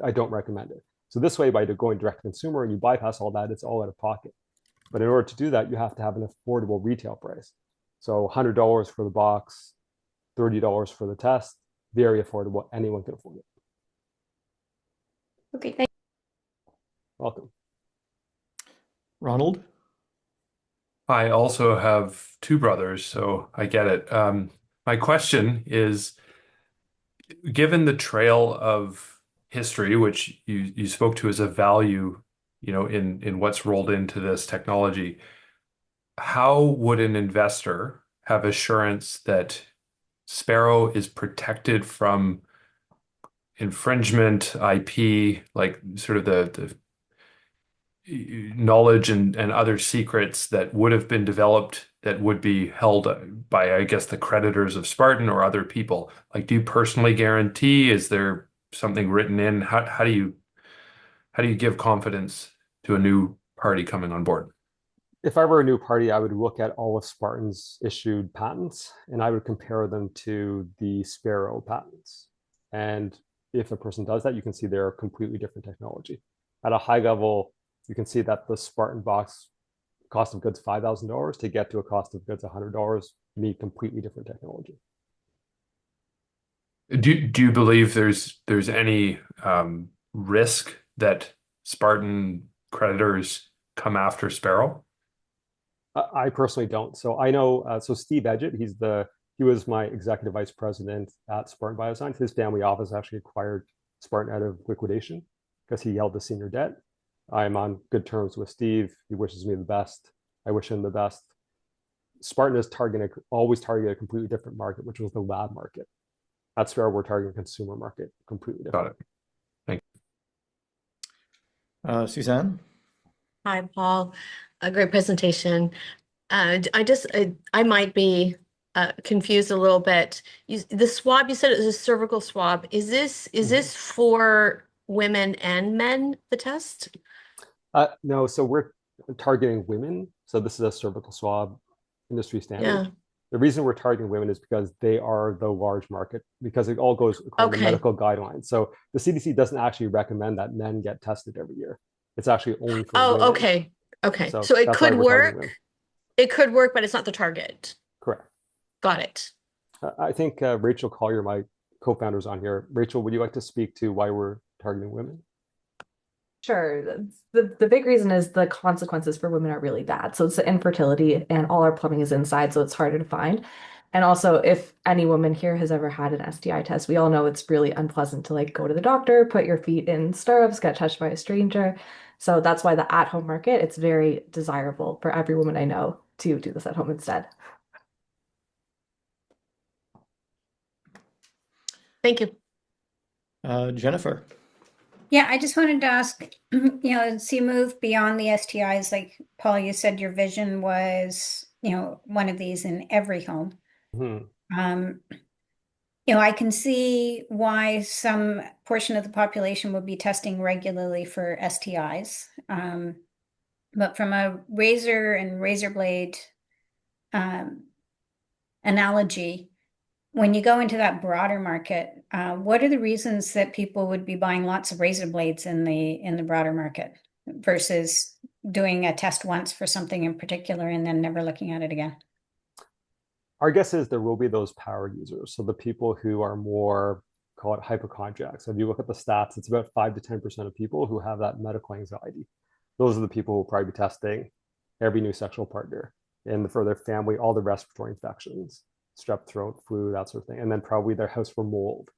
I don't recommend it. So this way, by going direct to consumer and you bypass all that, it's all out of pocket. But in order to do that, you have to have an affordable retail price. So $100 for the box, $30 for the test, very affordable. Anyone can afford it. Okay, thank you. Welcome. Ronald? I also have 2 brothers, so I get it. My question is, given the trail of history, which you spoke to as a value, in what's rolled into this technology, how would an investor have assurance that Sparrow is protected from infringement, IP, like sort of the knowledge and other secrets that would have been developed that would be held by, I guess, the creditors of Spartan or other people? Like, do you personally guarantee? Is there something written in? How do you give confidence to a new party coming on board? If I were a new party, I would look at all of Spartan's issued patents and I would compare them to the Sparrow patents. And if a person does that, you can see they're a completely different technology. At a high level, you can see that the Spartan box cost of goods $5,000 to get to a cost of goods $100, meet completely different technology. Do you believe there's any risk that Spartan creditors come after Sparrow? I personally don't. So I know, so Steve Edgett, he was my executive vice president at Spartan Bioscience. His family office actually acquired Spartan out of liquidation because he held the senior debt. I'm on good terms with Steve. He wishes me the best. I wish him the best. Spartan is always targeted a completely different market, which was the lab market. That's where we're targeting consumer market, completely different. Got it. Thank you. Suzanne? Hi, Paul. A great presentation. I might be confused a little bit. The swab, you said it was a cervical swab. Is this for women and men, the test? No, so we're targeting women. So this is a cervical swab industry standard. Yeah. The reason we're targeting women is because they are the large market, because it all goes according to Okay. medical guidelines. So the CDC doesn't actually recommend that men get tested every year. It's actually only for Oh, women. okay. Okay. So So it that's why could we're targeting women. work. It could work, but it's not the target. Correct. Got it. I think Rachel Collier, my co-founder, is on here. Rachel, would you like to speak to why we're targeting women? Sure. The big reason is the consequences for women are really bad. So it's the infertility, and all our plumbing is inside, so it's harder to find. And also, if any woman here has ever had an STI test, we all know it's really unpleasant to like go to the doctor, put your feet in stirrups, get touched by a stranger. So that's why the at-home market, it's very desirable for every woman I know to do this at home instead. Thank you. Jennifer. Yeah, I just wanted to ask, as you move beyond the STIs, like Paul, you said your vision was, one of these in every home. Um, I can see why some portion of the population would be testing regularly for STIs. But from a razor and razor blade analogy, when you go into that broader market, what are the reasons that people would be buying lots of razor blades in the broader market versus doing a test once for something in particular and then never looking at it again? Our guess is there will be those power users. So the people who are more, call it hypochondriacs. So if you look at the stats, it's about 5 to 10% of people who have that medical anxiety. Those are the people who will probably be testing every new sexual partner and for their family, all the respiratory infections, strep throat, flu, that sort of thing. And then probably their house for mold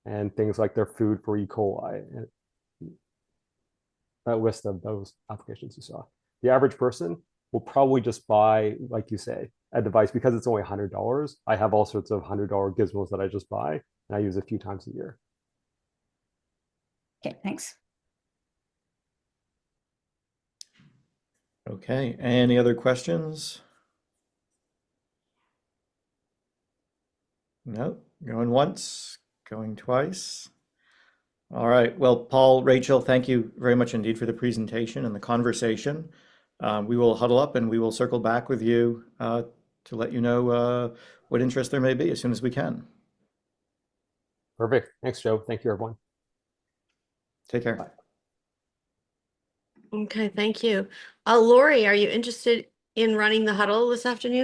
and things like their food for E. coli. And that list of those applications you saw. The average person will probably just buy, like you say, a device because it's only $100. I have all sorts of $100 gizmos that I just buy and I use a few times a year. Okay, thanks. Okay, any other questions? No, going once, going twice. All right, well, Paul, Rachel, thank you very much indeed for the presentation and the conversation. We will huddle up and we will circle back with you to let you know what interest there may be as soon as we can. Perfect. Thanks, Joe. Thank you, everyone. Take care. Bye. Okay, thank you. Lori, are you interested in running the huddle this afternoon?